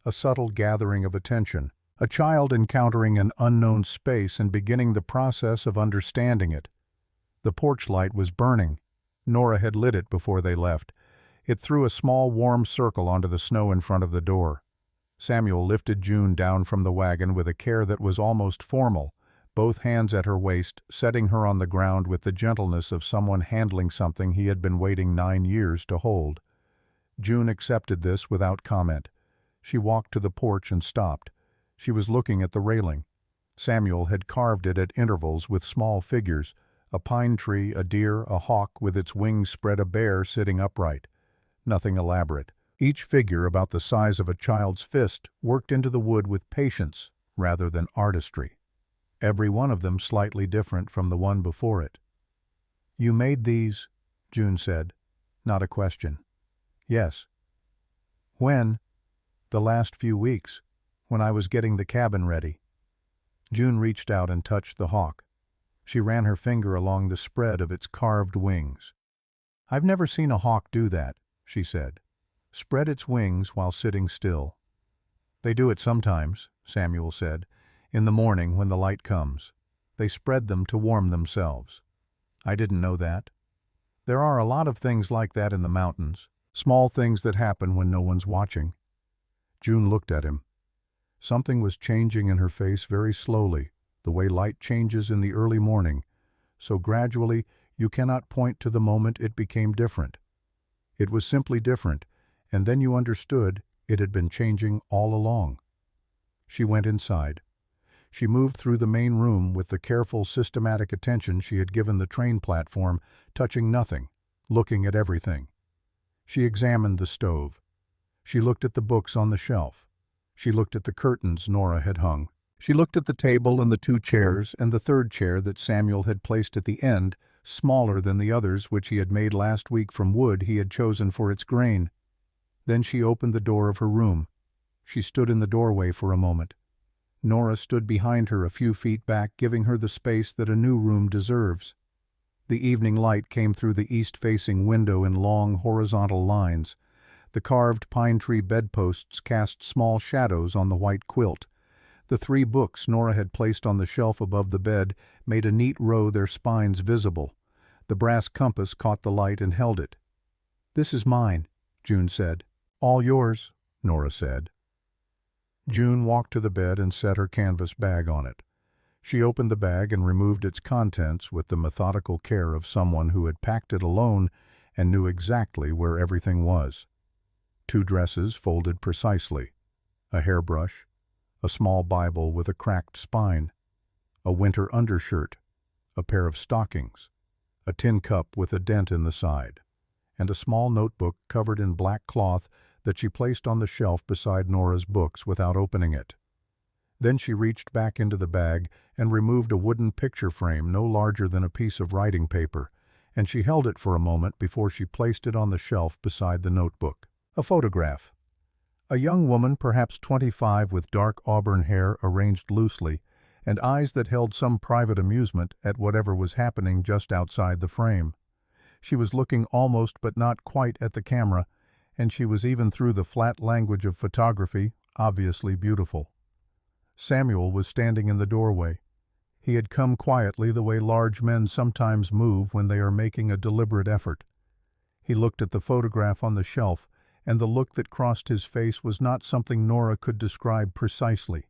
A subtle gathering of attention. A child encountering an unknown space and beginning the process of understanding it. The porch light was burning. Nora had lit it before they left. It threw a small warm circle onto the snow in front of the door. Samuel lifted June down from the wagon with a care that was almost formal, both hands at her waist, setting her on the ground with the gentleness of someone handling something he had been waiting 9 years to hold. June accepted this without comment. She walked to the porch and stopped. She was looking at the railing. Samuel had carved it at intervals with small figures, a pine tree, a deer, a hawk with its wings spread, a bear sitting upright. Nothing elaborate. Each figure about the size of a child's fist worked into the wood with patience rather than artistry. Every one of them slightly different from the one before it. "You made these," June said. Not a question. "Yes." "When?" "The last few weeks, when I was getting the cabin ready." June reached out and touched the hawk. She ran her finger along the spread of its carved wings. "I've never seen a hawk do that," she said. "Spread its wings while sitting still." "They do it sometimes," Samuel said, "in the morning when the light comes. They spread them to warm themselves." "I didn't know that." "There are a lot of things like that in the mountains, small things that happen when no one's watching." June looked at him. Something was changing in her face very slowly, the way light changes in the early morning, so gradually you cannot point to the moment it became different. It was simply different, and then you understood it had been changing all along. She went inside. She moved through the main room with the careful, systematic attention she had given the train platform, touching nothing, looking at everything. She examined the stove. She looked at the books on the shelf. She looked at the curtains Nora had hung. She looked at the table and the 2 chairs and the 3rd chair that Samuel had placed at the end, smaller than the others which he had made last week from wood he had chosen for its grain. Then she opened the door of her room. She stood in the doorway for a moment. Nora stood behind her a few feet back, giving her the space that a new room deserves. The evening light came through the east-facing window in long horizontal lines. The carved pine tree bedposts cast small shadows on the white quilt. The 3 books Nora had placed on the shelf above the bed made a neat row, their spines visible. The brass compass caught the light and held it. "This is mine," June said. "All yours," Nora said. June walked to the bed and set her canvas bag on it. She opened the bag and removed its contents with the methodical care of someone who had packed it alone and knew exactly where everything was. 2 dresses folded precisely, a hairbrush, a small Bible with a cracked spine, a winter undershirt, a pair of stockings, a tin cup with a dent in the side, and a small notebook covered in black cloth that she placed on the shelf beside Nora's books without opening it. Then she reached back into the bag and removed a wooden picture frame no larger than a piece of writing paper, and she held it for a moment before she placed it on the shelf beside the notebook. A photograph. A young woman, perhaps 25, with dark auburn hair arranged loosely, and eyes that held some private amusement at whatever was happening just outside the frame. She was looking almost but not quite at the camera, and she was, even through the flat language of photography, obviously beautiful. Samuel was standing in the doorway. He had come quietly, the way large men sometimes move when they are making a deliberate effort. He looked at the photograph on the shelf, and the look that crossed his face was not something Nora could describe precisely.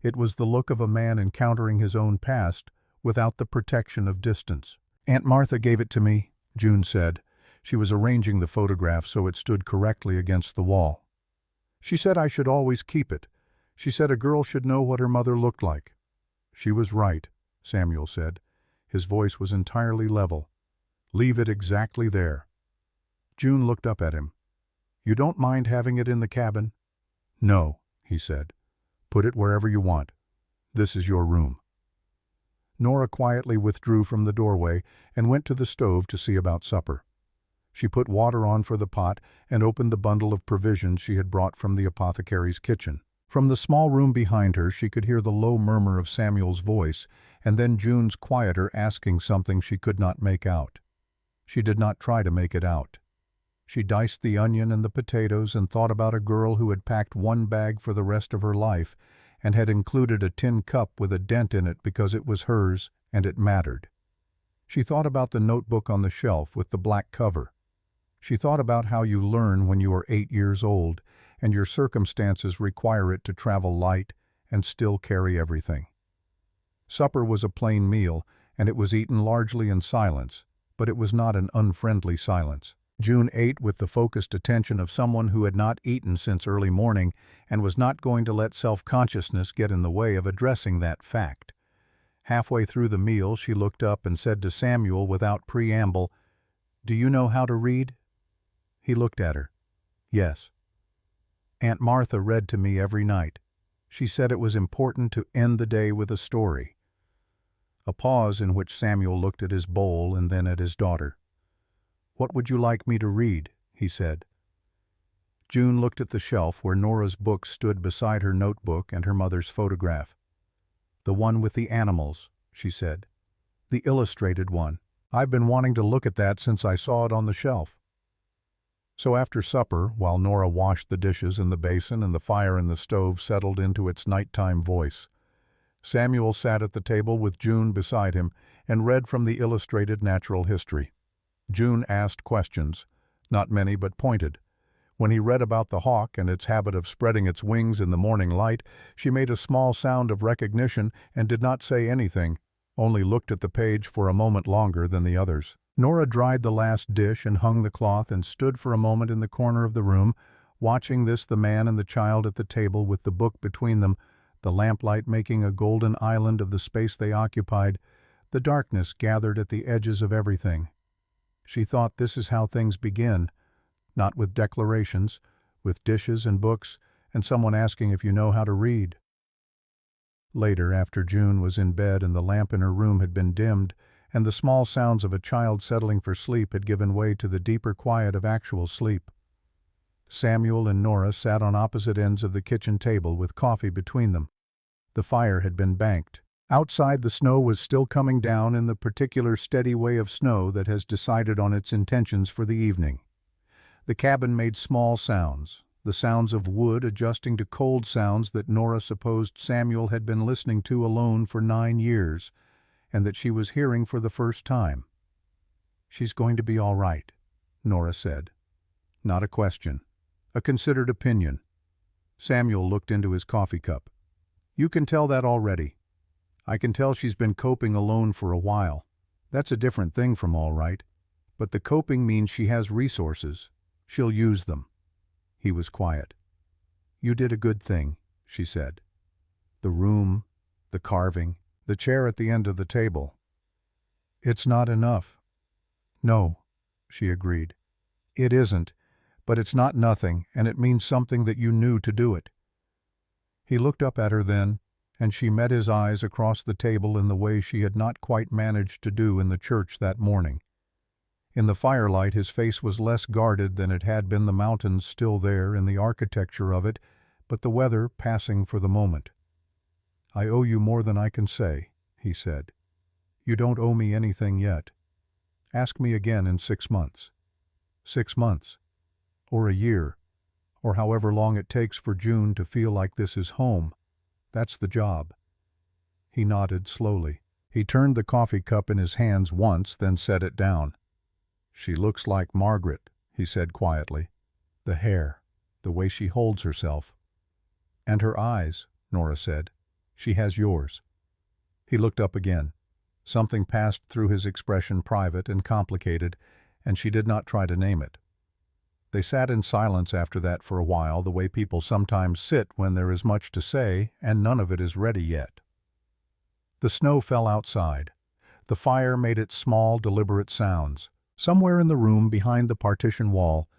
It was the look of a man encountering his own past without the protection of distance. "Aunt Martha gave it to me," June said. She was arranging the photograph so it stood correctly against the wall. "She said I should always keep it. She said a girl should know what her mother looked like." "She was right," Samuel said. His voice was entirely level. "Leave it exactly there." June looked up at him. "You don't mind having it in the cabin?" "No," he said. "Put it wherever you want. This is your room." Nora quietly withdrew from the doorway and went to the stove to see about supper. She put water on for the pot and opened the bundle of provisions she had brought from the apothecary's kitchen. From the small room behind her she could hear the low murmur of Samuel's voice, and then June's quieter asking something she could not make out. She did not try to make it out. She diced the onion and the potatoes and thought about a girl who had packed one bag for the rest of her life and had included a tin cup with a dent in it because it was hers and it mattered. She thought about the notebook on the shelf with the black cover. She thought about how you learn when you are 8 years old and your circumstances require it to travel light and still carry everything. Supper was a plain meal, and it was eaten largely in silence, but it was not an unfriendly silence. June ate with the focused attention of someone who had not eaten since early morning and was not going to let self-consciousness get in the way of addressing that fact. Halfway through the meal, she looked up and said to Samuel without preamble, "Do you know how to read?" He looked at her. "Yes. Aunt Martha read to me every night. She said it was important to end the day with a story." A pause in which Samuel looked at his bowl and then at his daughter. "What would you like me to read?" he said. June looked at the shelf where Nora's book stood beside her notebook and her mother's photograph. "The one with the animals," she said. "The illustrated one. I've been wanting to look at that since I saw it on the shelf." So after supper, while Nora washed the dishes in the basin and the fire in the stove settled into its nighttime voice, Samuel sat at the table with June beside him and read from the illustrated natural history. June asked questions, not many but pointed. When he read about the hawk and its habit of spreading its wings in the morning light, she made a small sound of recognition and did not say anything, only looked at the page for a moment longer than the others. Nora dried the last dish and hung the cloth and stood for a moment in the corner of the room, watching the man and the child at the table with the book between them, the lamplight making a golden island of the space they occupied, the darkness gathered at the edges of everything. She thought this is how things begin, not with declarations, with dishes and books, and someone asking if you know how to read. Later, after June was in bed and the lamp in her room had been dimmed, and the small sounds of a child settling for sleep had given way to the deeper quiet of actual sleep, Samuel and Nora sat on opposite ends of the kitchen table with coffee between them. The fire had been banked. Outside, the snow was still coming down in the particular steady way of snow that has decided on its intentions for the evening. The cabin made small sounds, the sounds of wood adjusting to cold sounds that Nora supposed Samuel had been listening to alone for 9 years, and that she was hearing for the first time. "She's going to be all right," Nora said. Not a question, a considered opinion. Samuel looked into his coffee cup. "You can tell that already. I can tell she's been coping alone for a while. That's a different thing from all right. But the coping means she has resources. She'll use them." He was quiet. "You did a good thing," she said. "The room, the carving, the chair at the end of the table. It's not enough." "No," she agreed. "It isn't, but it's not nothing, and it means something that you knew to do it." He looked up at her then, and she met his eyes across the table in the way she had not quite managed to do in the church that morning. In the firelight his face was less guarded than it had been, the mountains still there in the architecture of it, but the weather passing for the moment. "I owe you more than I can say," he said. "You don't owe me anything yet. Ask me again in 6 months. 6 months. Or a year. Or however long it takes for June to feel like this is home. That's the job." He nodded slowly. He turned the coffee cup in his hands once, then set it down. "She looks like Margaret," he said quietly. "The hair, the way she holds herself." "And her eyes," Nora said. "She has yours." He looked up again. Something passed through his expression, private and complicated, and she did not try to name it. They sat in silence after that for a while, the way people sometimes sit when there is much to say and none of it is ready yet. The snow fell outside. The fire made its small, deliberate sounds. Somewhere in the room behind the partition wall,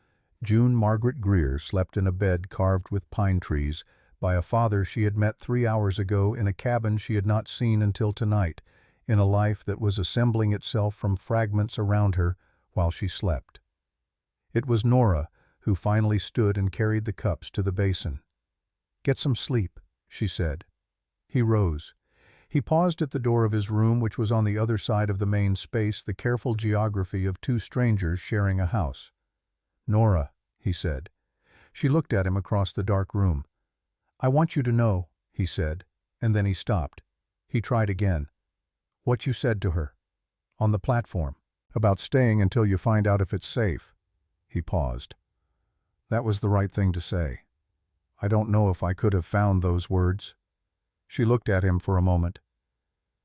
June Margaret Greer slept in a bed carved with pine trees by a father she had met 3 hours ago in a cabin she had not seen until tonight, in a life that was assembling itself from fragments around her while she slept. It was Nora who finally stood and carried the cups to the basin. "Get some sleep," she said. He rose. He paused at the door of his room, which was on the other side of the main space, the careful geography of two strangers sharing a house. "Nora," he said. She looked at him across the dark room. "I want you to know," he said, and then he stopped. He tried again. "What you said to her. On the platform. About staying until you find out if it's safe." He paused. "That was the right thing to say. I don't know if I could have found those words." She looked at him for a moment.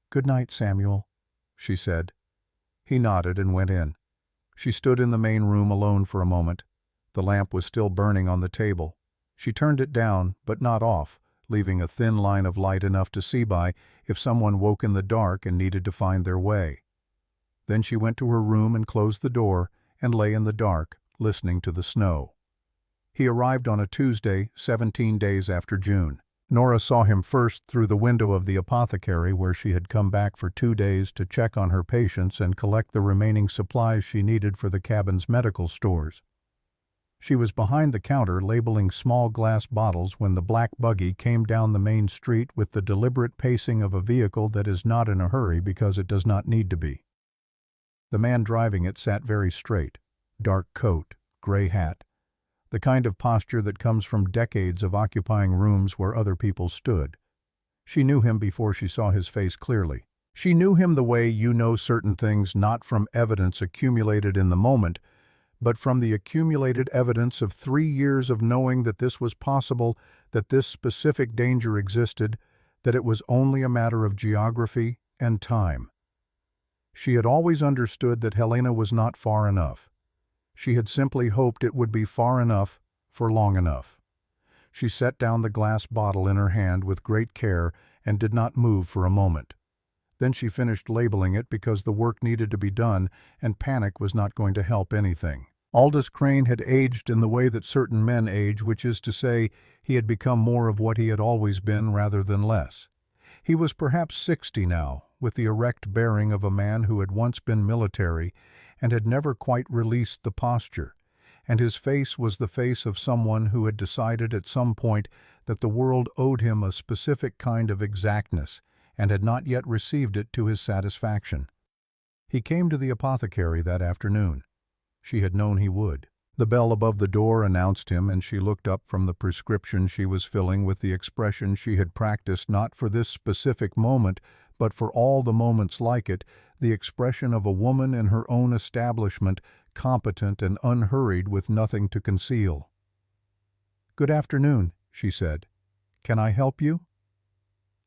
"Good night, Samuel," she said. He nodded and went in. She stood in the main room alone for a moment. The lamp was still burning on the table. She turned it down, but not off, leaving a thin line of light enough to see by if someone woke in the dark and needed to find their way. Then she went to her room and closed the door and lay in the dark, listening to the snow. He arrived on a Tuesday, 17 days after June. Nora saw him first through the window of the apothecary, where she had come back for 2 days to check on her patients and collect the remaining supplies she needed for the cabin's medical stores. She was behind the counter labeling small glass bottles when the black buggy came down the main street with the deliberate pacing of a vehicle that is not in a hurry because it does not need to be. The man driving it sat very straight, dark coat, gray hat, the kind of posture that comes from decades of occupying rooms where other people stood. She knew him before she saw his face clearly. She knew him the way you know certain things not from evidence accumulated in the moment, but from the accumulated evidence of 3 years of knowing that this was possible, that this specific danger existed, that it was only a matter of geography and time. She had always understood that Helena was not far enough. She had simply hoped it would be far enough for long enough. She set down the glass bottle in her hand with great care and did not move for a moment. Then she finished labeling it because the work needed to be done and panic was not going to help anything. Aldous Crane had aged in the way that certain men age, which is to say, he had become more of what he had always been rather than less. He was perhaps 60 now, with the erect bearing of a man who had once been military and had never quite released the posture, and his face was the face of someone who had decided at some point that the world owed him a specific kind of exactness and had not yet received it to his satisfaction. He came to the apothecary that afternoon. She had known he would. The bell above the door announced him, and she looked up from the prescription she was filling with the expression she had practiced not for this specific moment, but for all the moments like it, the expression of a woman in her own establishment, competent and unhurried with nothing to conceal. "Good afternoon," she said. "Can I help you?"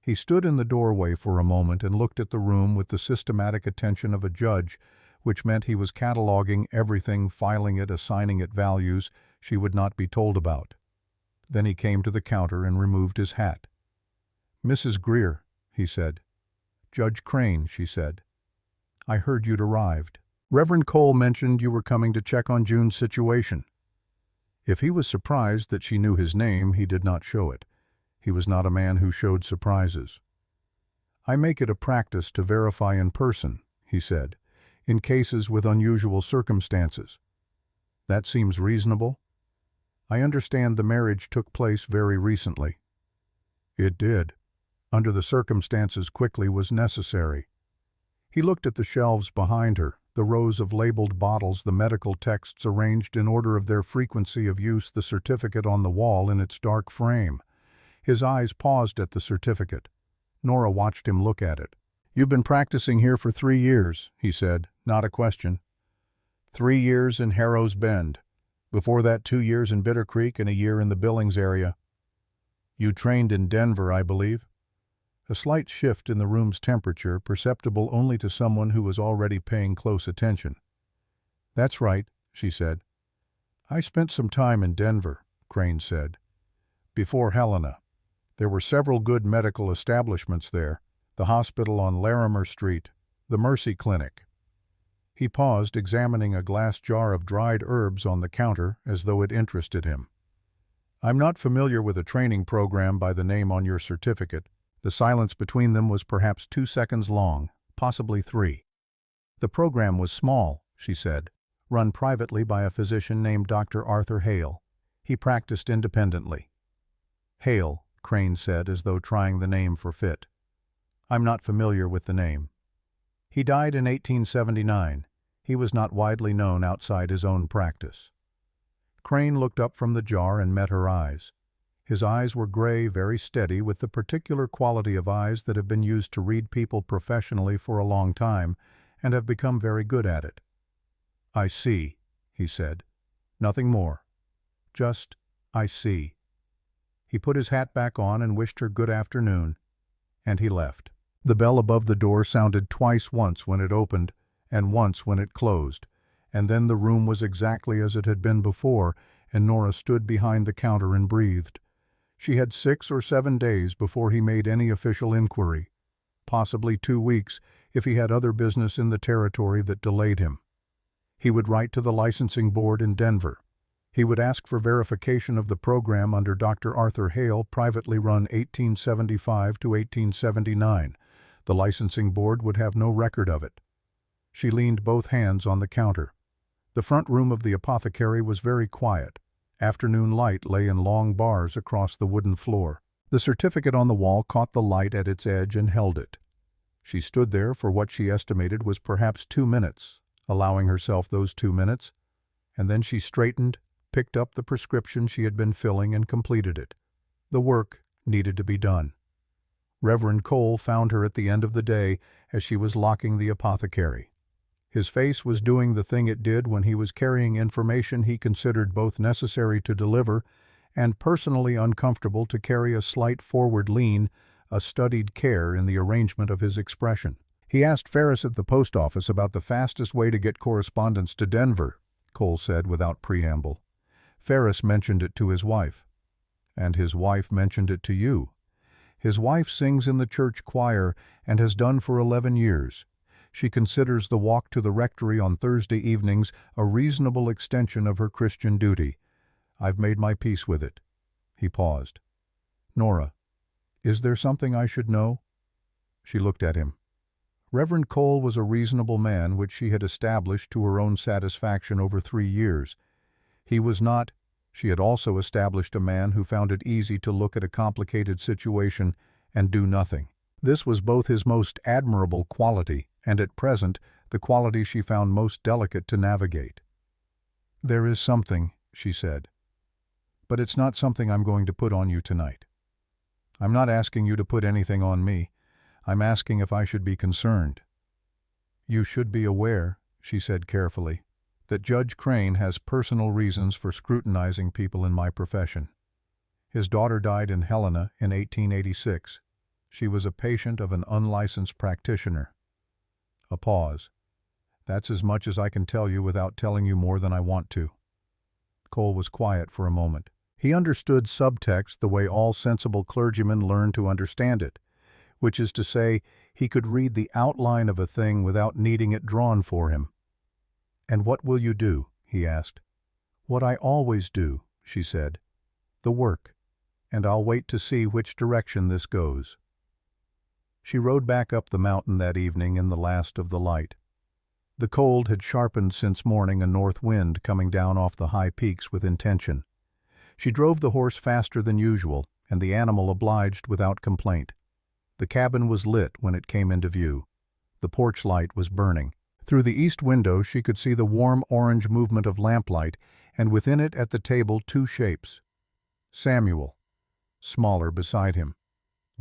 He stood in the doorway for a moment and looked at the room with the systematic attention of a judge, which meant he was cataloging everything, filing it, assigning it values she would not be told about. Then he came to the counter and removed his hat. "Mrs. Greer," he said. "Judge Crane," she said. "I heard you'd arrived. Reverend Cole mentioned you were coming to check on June's situation." If he was surprised that she knew his name, he did not show it. He was not a man who showed surprises. "I make it a practice to verify in person," he said, "in cases with unusual circumstances. That seems reasonable? I understand the marriage took place very recently." "It did. Under the circumstances quickly was necessary." He looked at the shelves behind her, the rows of labeled bottles, the medical texts arranged in order of their frequency of use, the certificate on the wall in its dark frame. His eyes paused at the certificate. Nora watched him look at it. "You've been practicing here for 3 years, he said, not a question. 3 years in Harrow's Bend. Before that, 2 years in Bitter Creek and a year in the Billings area. You trained in Denver, I believe?" A slight shift in the room's temperature, perceptible only to someone who was already paying close attention. "That's right," she said. "I spent some time in Denver," Crane said. "Before Helena. There were several good medical establishments there. The hospital on Larimer Street, the Mercy Clinic." He paused, examining a glass jar of dried herbs on the counter as though it interested him. "I'm not familiar with a training program by the name on your certificate." The silence between them was perhaps 2 seconds long, possibly 3. "The program was small," she said, "run privately by a physician named Dr. Arthur Hale. He practiced independently." "Hale," Crane said, as though trying the name for fit. I'm not familiar with the name. He died in 1879. He was not widely known outside his own practice. Crane looked up from the jar and met her eyes. His eyes were gray, very steady, with the particular quality of eyes that have been used to read people professionally for a long time and have become very good at it. "I see," he said. "Nothing more. Just, I see." He put his hat back on and wished her good afternoon, and he left. The bell above the door sounded twice, once when it opened and once when it closed, and then the room was exactly as it had been before, and Nora stood behind the counter and breathed. She had 6 or 7 days before he made any official inquiry, possibly 2 weeks if he had other business in the territory that delayed him. He would write to the licensing board in Denver. He would ask for verification of the program under Dr. Arthur Hale, privately run 1875 to 1879. The licensing board would have no record of it. She leaned both hands on the counter. The front room of the apothecary was very quiet. Afternoon light lay in long bars across the wooden floor. The certificate on the wall caught the light at its edge and held it. She stood there for what she estimated was perhaps 2 minutes, allowing herself those 2 minutes, and then she straightened, picked up the prescription she had been filling, and completed it. The work needed to be done. Reverend Cole found her at the end of the day as she was locking the apothecary. His face was doing the thing it did when he was carrying information he considered both necessary to deliver and personally uncomfortable to carry, a slight forward lean, a studied care in the arrangement of his expression. He asked Ferris at the post office about the fastest way to get correspondence to Denver, Cole said without preamble. Ferris mentioned it to his wife. And his wife mentioned it to you. His wife sings in the church choir and has done for 11 years. She considers the walk to the rectory on Thursday evenings a reasonable extension of her Christian duty. I've made my peace with it. He paused. Nora, is there something I should know? She looked at him. Reverend Cole was a reasonable man, which she had established to her own satisfaction over 3 years. He was not. She had also established a man who found it easy to look at a complicated situation and do nothing. This was both his most admirable quality and, at present, the quality she found most delicate to navigate. There is something, she said, but it's not something I'm going to put on you tonight. I'm not asking you to put anything on me. I'm asking if I should be concerned. You should be aware, she said carefully, that Judge Crane has personal reasons for scrutinizing people in my profession. His daughter died in Helena in 1886. She was a patient of an unlicensed practitioner. A pause. That's as much as I can tell you without telling you more than I want to. Cole was quiet for a moment. He understood subtext the way all sensible clergymen learn to understand it, which is to say, he could read the outline of a thing without needing it drawn for him. And what will you do? He asked. What I always do, she said. The work. And I'll wait to see which direction this goes. She rode back up the mountain that evening in the last of the light. The cold had sharpened since morning, a north wind coming down off the high peaks with intention. She drove the horse faster than usual, and the animal obliged without complaint. The cabin was lit when it came into view. The porch light was burning. Through the east window she could see the warm orange movement of lamplight, and within it at the table 2 shapes. Samuel, smaller beside him.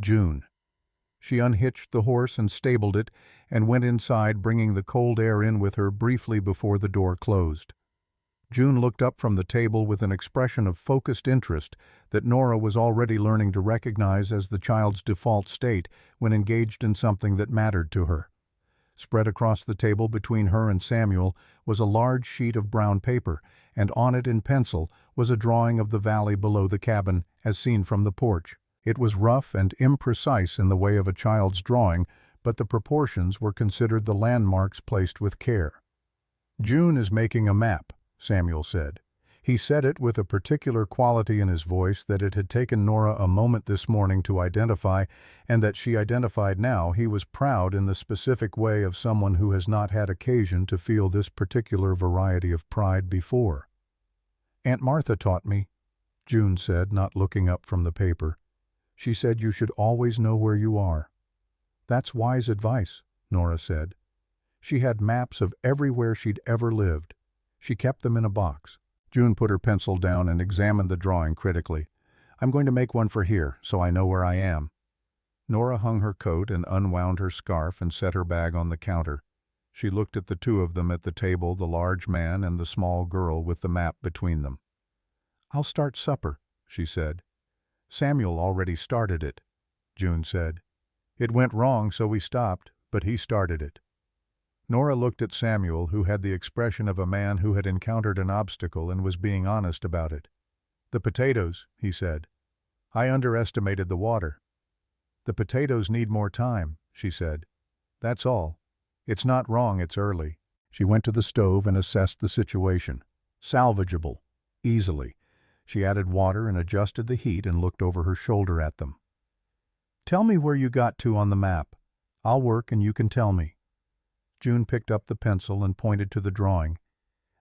June. She unhitched the horse and stabled it, and went inside, bringing the cold air in with her briefly before the door closed. June looked up from the table with an expression of focused interest that Nora was already learning to recognize as the child's default state when engaged in something that mattered to her. Spread across the table between her and Samuel was a large sheet of brown paper, and on it in pencil was a drawing of the valley below the cabin as seen from the porch. It was rough and imprecise in the way of a child's drawing, but the proportions were considered the landmarks placed with care. June is making a map, Samuel said. He said it with a particular quality in his voice that it had taken Nora a moment this morning to identify, and that she identified now. He was proud in the specific way of someone who has not had occasion to feel this particular variety of pride before. Aunt Martha taught me, June said, not looking up from the paper. She said you should always know where you are. That's wise advice, Nora said. She had maps of everywhere she'd ever lived. She kept them in a box. June put her pencil down and examined the drawing critically. I'm going to make one for here, so I know where I am. Nora hung her coat and unwound her scarf and set her bag on the counter. She looked at the two of them at the table, the large man and the small girl with the map between them. I'll start supper, she said. Samuel already started it, June said. It went wrong, so we stopped, but he started it. Nora looked at Samuel, who had the expression of a man who had encountered an obstacle and was being honest about it. The potatoes, he said. I underestimated the water. The potatoes need more time, she said. That's all. It's not wrong, it's early. She went to the stove and assessed the situation. Salvageable. Easily. She added water and adjusted the heat and looked over her shoulder at them. Tell me where you got to on the map. I'll work and you can tell me. June picked up the pencil and pointed to the drawing.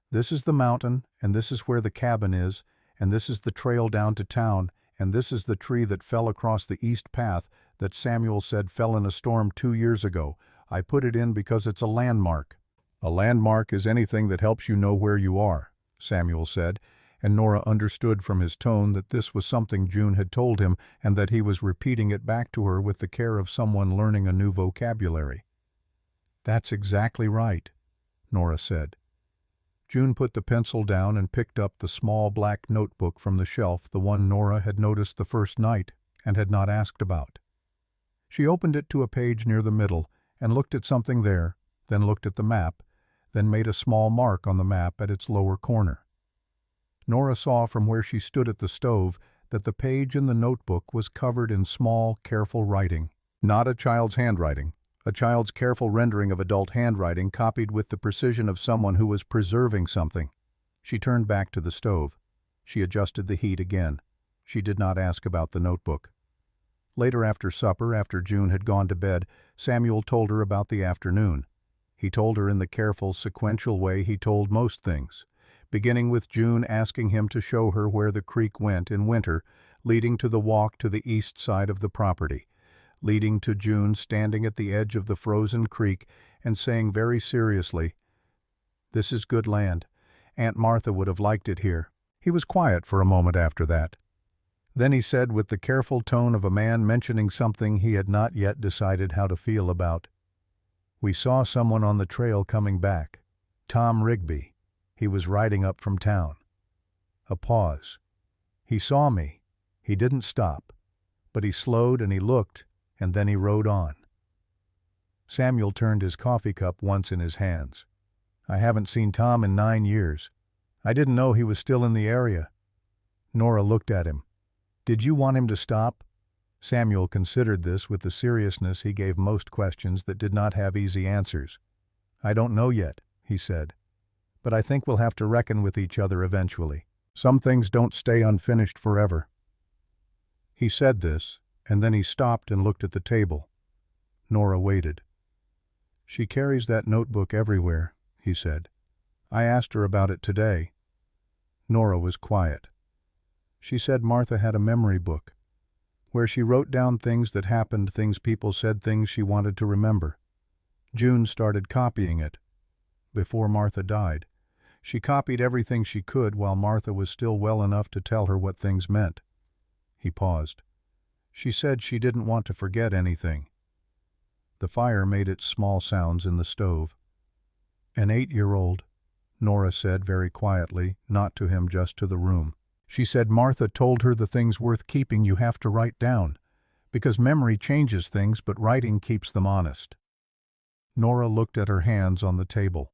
This is the mountain, and this is where the cabin is, and this is the trail down to town, and this is the tree that fell across the east path that Samuel said fell in a storm 2 years ago. I put it in because it's a landmark. A landmark is anything that helps you know where you are, Samuel said, and Nora understood from his tone that this was something June had told him and that he was repeating it back to her with the care of someone learning a new vocabulary. That's exactly right, Nora said. June put the pencil down and picked up the small black notebook from the shelf, the one Nora had noticed the first night and had not asked about. She opened it to a page near the middle and looked at something there, then looked at the map, then made a small mark on the map at its lower corner. Nora saw from where she stood at the stove that the page in the notebook was covered in small, careful writing. Not a child's handwriting. A child's careful rendering of adult handwriting copied with the precision of someone who was preserving something. She turned back to the stove. She adjusted the heat again. She did not ask about the notebook. Later after supper, after June had gone to bed, Samuel told her about the afternoon. He told her in the careful, sequential way he told most things, beginning with June asking him to show her where the creek went in winter, leading to the walk to the east side of the property, leading to June standing at the edge of the frozen creek and saying very seriously, "This is good land. Aunt Martha would have liked it here." He was quiet for a moment after that. Then he said with the careful tone of a man mentioning something he had not yet decided how to feel about, "We saw someone on the trail coming back. Tom Rigby. He was riding up from town." A pause. "He saw me. He didn't stop. But he slowed and he looked, and then he rode on." Samuel turned his coffee cup once in his hands. "I haven't seen Tom in 9 years. I didn't know he was still in the area." Nora looked at him. "Did you want him to stop?" Samuel considered this with the seriousness he gave most questions that did not have easy answers. "I don't know yet," he said. "But I think we'll have to reckon with each other eventually. Some things don't stay unfinished forever." He said this, and then he stopped and looked at the table. Nora waited. "She carries that notebook everywhere," he said. "I asked her about it today." Nora was quiet. She said Martha had a memory book, where she wrote down things that happened, things people said, things she wanted to remember. June started copying it. Before Martha died, she copied everything she could while Martha was still well enough to tell her what things meant. He paused. She said she didn't want to forget anything. The fire made its small sounds in the stove. "An 8-year-old, Nora said very quietly, not to him, just to the room. She said Martha told her the things worth keeping you have to write down, because memory changes things, but writing keeps them honest. Nora looked at her hands on the table.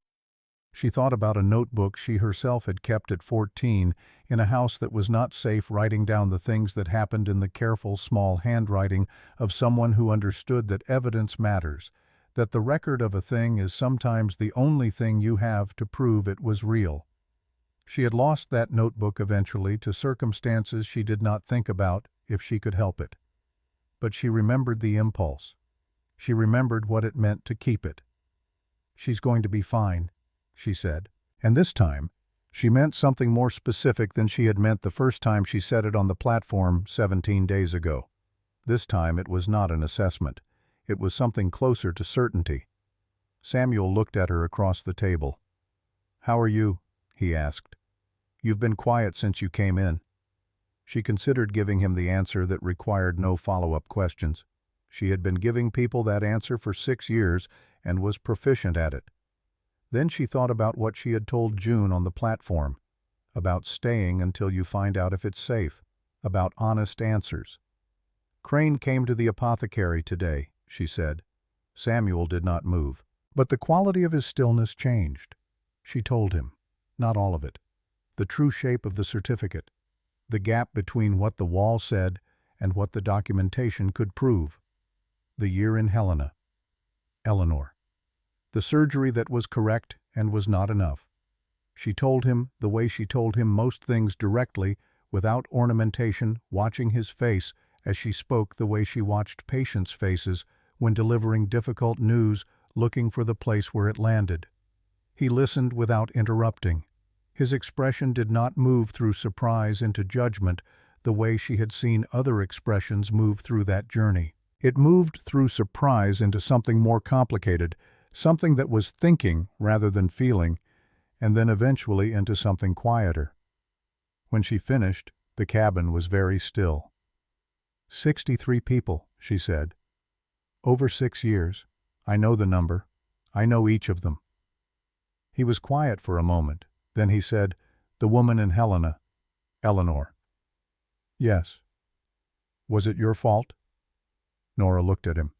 She thought about a notebook she herself had kept at 14 in a house that was not safe, writing down the things that happened in the careful, small handwriting of someone who understood that evidence matters, that the record of a thing is sometimes the only thing you have to prove it was real. She had lost that notebook eventually to circumstances she did not think about if she could help it. But she remembered the impulse. She remembered what it meant to keep it. "She's going to be fine," she said. And this time, she meant something more specific than she had meant the first time she said it on the platform 17 days ago. This time it was not an assessment. It was something closer to certainty. Samuel looked at her across the table. "How are you?" he asked. "You've been quiet since you came in." She considered giving him the answer that required no follow-up questions. She had been giving people that answer for 6 years and was proficient at it. Then she thought about what she had told June on the platform, about staying until you find out if it's safe, about honest answers. "Crane came to the apothecary today," she said. Samuel did not move. But the quality of his stillness changed. She told him, not all of it, the true shape of the certificate, the gap between what the wall said and what the documentation could prove. The year in Helena. Eleanor. The surgery that was correct and was not enough. She told him the way she told him most things directly, without ornamentation, watching his face as she spoke the way she watched patients' faces when delivering difficult news, looking for the place where it landed. He listened without interrupting. His expression did not move through surprise into judgment the way she had seen other expressions move through that journey. It moved through surprise into something more complicated, something that was thinking rather than feeling, and then eventually into something quieter. When she finished, the cabin was very still. 63 people, she said. Over 6 years. I know the number. I know each of them. He was quiet for a moment. Then he said, "The woman in Helena, Eleanor." "Yes." "Was it your fault?" Nora looked at him.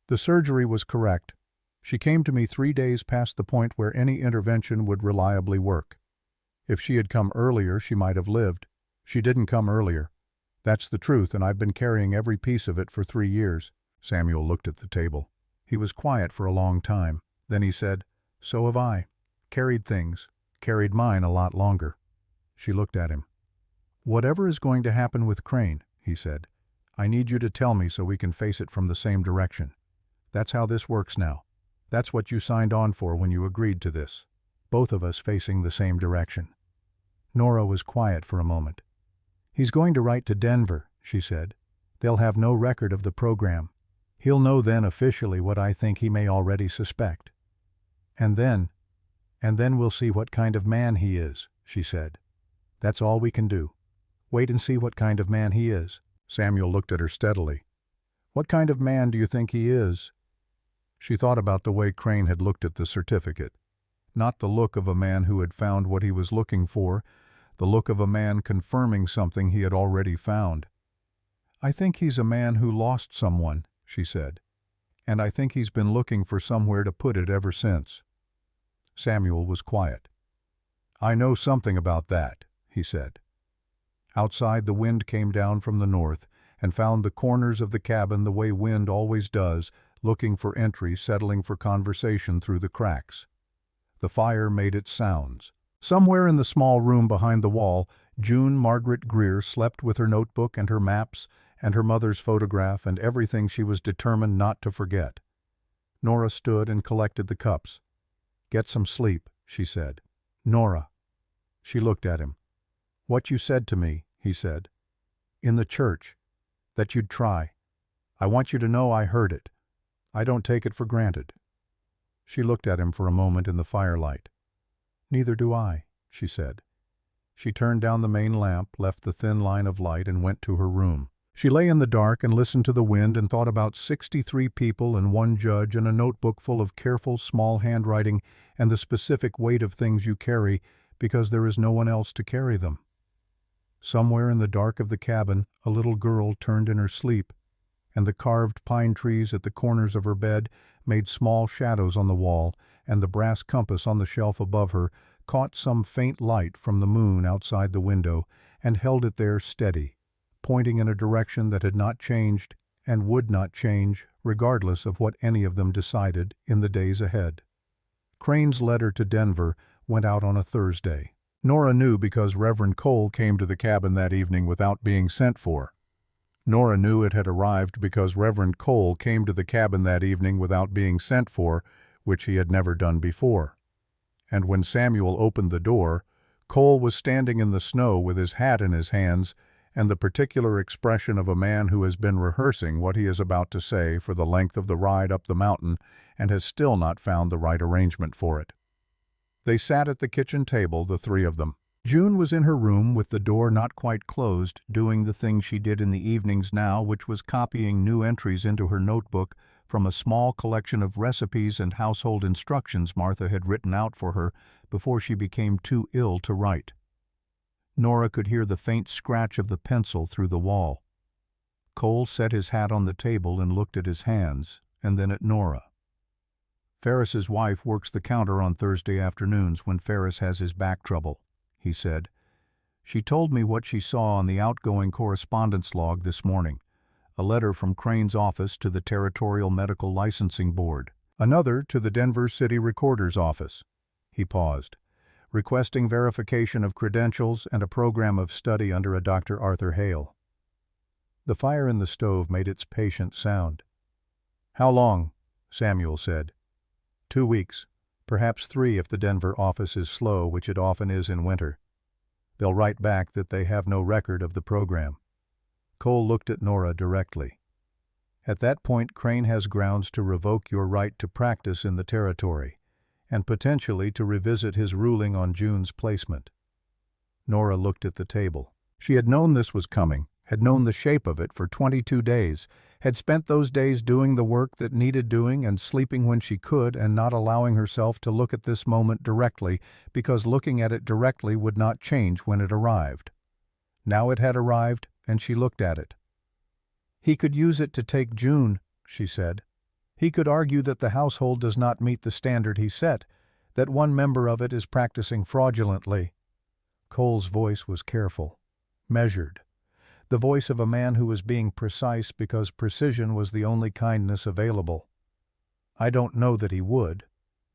"The surgery was correct. She came to me 3 days past the point where any intervention would reliably work. If she had come earlier, she might have lived. She didn't come earlier. That's the truth, and I've been carrying every piece of it for 3 years. Samuel looked at the table. He was quiet for a long time. Then he said, "So have I. Carried things. Carried mine a lot longer." She looked at him. "Whatever is going to happen with Crane," he said, "I need you to tell me so we can face it from the same direction. That's how this works now. That's what you signed on for when you agreed to this. Both of us facing the same direction." Nora was quiet for a moment. "He's going to write to Denver," she said. "They'll have no record of the program. He'll know then officially what I think he may already suspect. And then we'll see what kind of man he is," she said. "That's all we can do. Wait and see what kind of man he is." Samuel looked at her steadily. "What kind of man do you think he is?" She thought about the way Crane had looked at the certificate. Not the look of a man who had found what he was looking for, the look of a man confirming something he had already found. "I think he's a man who lost someone," she said. "And I think he's been looking for somewhere to put it ever since." Samuel was quiet. "I know something about that," he said. Outside, the wind came down from the north and found the corners of the cabin the way wind always does, looking for entry, settling for conversation through the cracks. The fire made its sounds. Somewhere in the small room behind the wall, June Margaret Greer slept with her notebook and her maps and her mother's photograph and everything she was determined not to forget. Nora stood and collected the cups. "Get some sleep," she said. "Nora." She looked at him. "What you said to me," he said. "In the church. That you'd try. I want you to know I heard it. I don't take it for granted." She looked at him for a moment in the firelight. "Neither do I," she said. She turned down the main lamp, left the thin line of light, and went to her room. She lay in the dark and listened to the wind and thought about 63 people and one judge and a notebook full of careful, small handwriting and the specific weight of things you carry because there is no one else to carry them. Somewhere in the dark of the cabin, a little girl turned in her sleep, and the carved pine trees at the corners of her bed made small shadows on the wall, and the brass compass on the shelf above her caught some faint light from the moon outside the window and held it there steady, pointing in a direction that had not changed and would not change regardless of what any of them decided in the days ahead. Crane's letter to Denver went out on a Thursday. Nora knew because Reverend Cole came to the cabin that evening without being sent for. Nora knew it had arrived because Reverend Cole came to the cabin that evening without being sent for, which he had never done before. And when Samuel opened the door, Cole was standing in the snow with his hat in his hands and the particular expression of a man who has been rehearsing what he is about to say for the length of the ride up the mountain and has still not found the right arrangement for it. They sat at the kitchen table, the three of them. June was in her room with the door not quite closed, doing the thing she did in the evenings now, which was copying new entries into her notebook from a small collection of recipes and household instructions Martha had written out for her before she became too ill to write. Nora could hear the faint scratch of the pencil through the wall. Cole set his hat on the table and looked at his hands, and then at Nora. "Ferris's wife works the counter on Thursday afternoons when Ferris has his back trouble," he said. "She told me what she saw on the outgoing correspondence log this morning. A letter from Crane's office to the Territorial Medical Licensing Board. Another to the Denver City Recorder's office." He paused. "Requesting verification of credentials and a program of study under a Dr. Arthur Hale." The fire in the stove made its patient sound. "How long?" Samuel said. 2 weeks, perhaps 3 if the Denver office is slow, which it often is in winter. They'll write back that they have no record of the program." Cole looked at Nora directly. "At that point, Crane has grounds to revoke your right to practice in the territory, and potentially to revisit his ruling on June's placement." Nora looked at the table. She had known this was coming, had known the shape of it for 22 days, had spent those days doing the work that needed doing and sleeping when she could and not allowing herself to look at this moment directly because looking at it directly would not change when it arrived. Now it had arrived, and she looked at it. "He could use it to take June," she said. "He could argue that the household does not meet the standard he set, that one member of it is practicing fraudulently." Cole's voice was careful, measured, the voice of a man who was being precise because precision was the only kindness available. "I don't know that he would,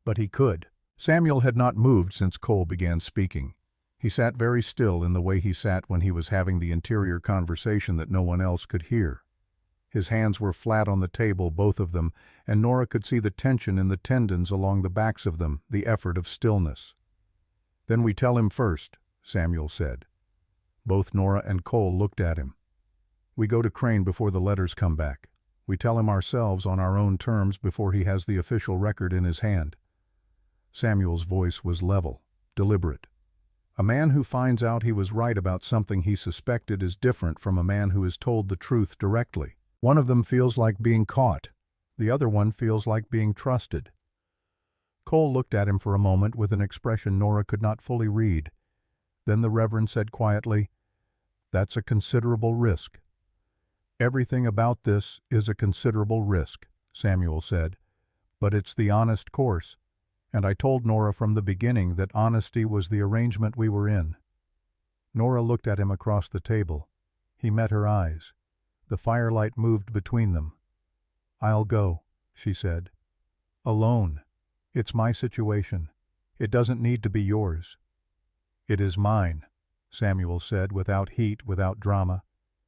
but he could." Samuel had not moved since Cole began speaking. He sat very still in the way he sat when he was having the interior conversation that no one else could hear. His hands were flat on the table, both of them, and Nora could see the tension in the tendons along the backs of them, the effort of stillness. "Then we tell him first," Samuel said. Both Nora and Cole looked at him. "We go to Crane before the letters come back. We tell him ourselves on our own terms before he has the official record in his hand." Samuel's voice was level, deliberate. A man who finds out he was right about something he suspected is different from a man who is told the truth directly. One of them feels like being caught. The other one feels like being trusted. Cole looked at him for a moment with an expression Nora could not fully read. Then the Reverend said quietly, "That's a considerable risk." "Everything about this is a considerable risk," Samuel said, "but it's the honest course, and I told Nora from the beginning that honesty was the arrangement we were in." Nora looked at him across the table. He met her eyes. The firelight moved between them. "I'll go," she said. "Alone. It's my situation. It doesn't need to be yours." "It is mine," Samuel said, without heat, without drama,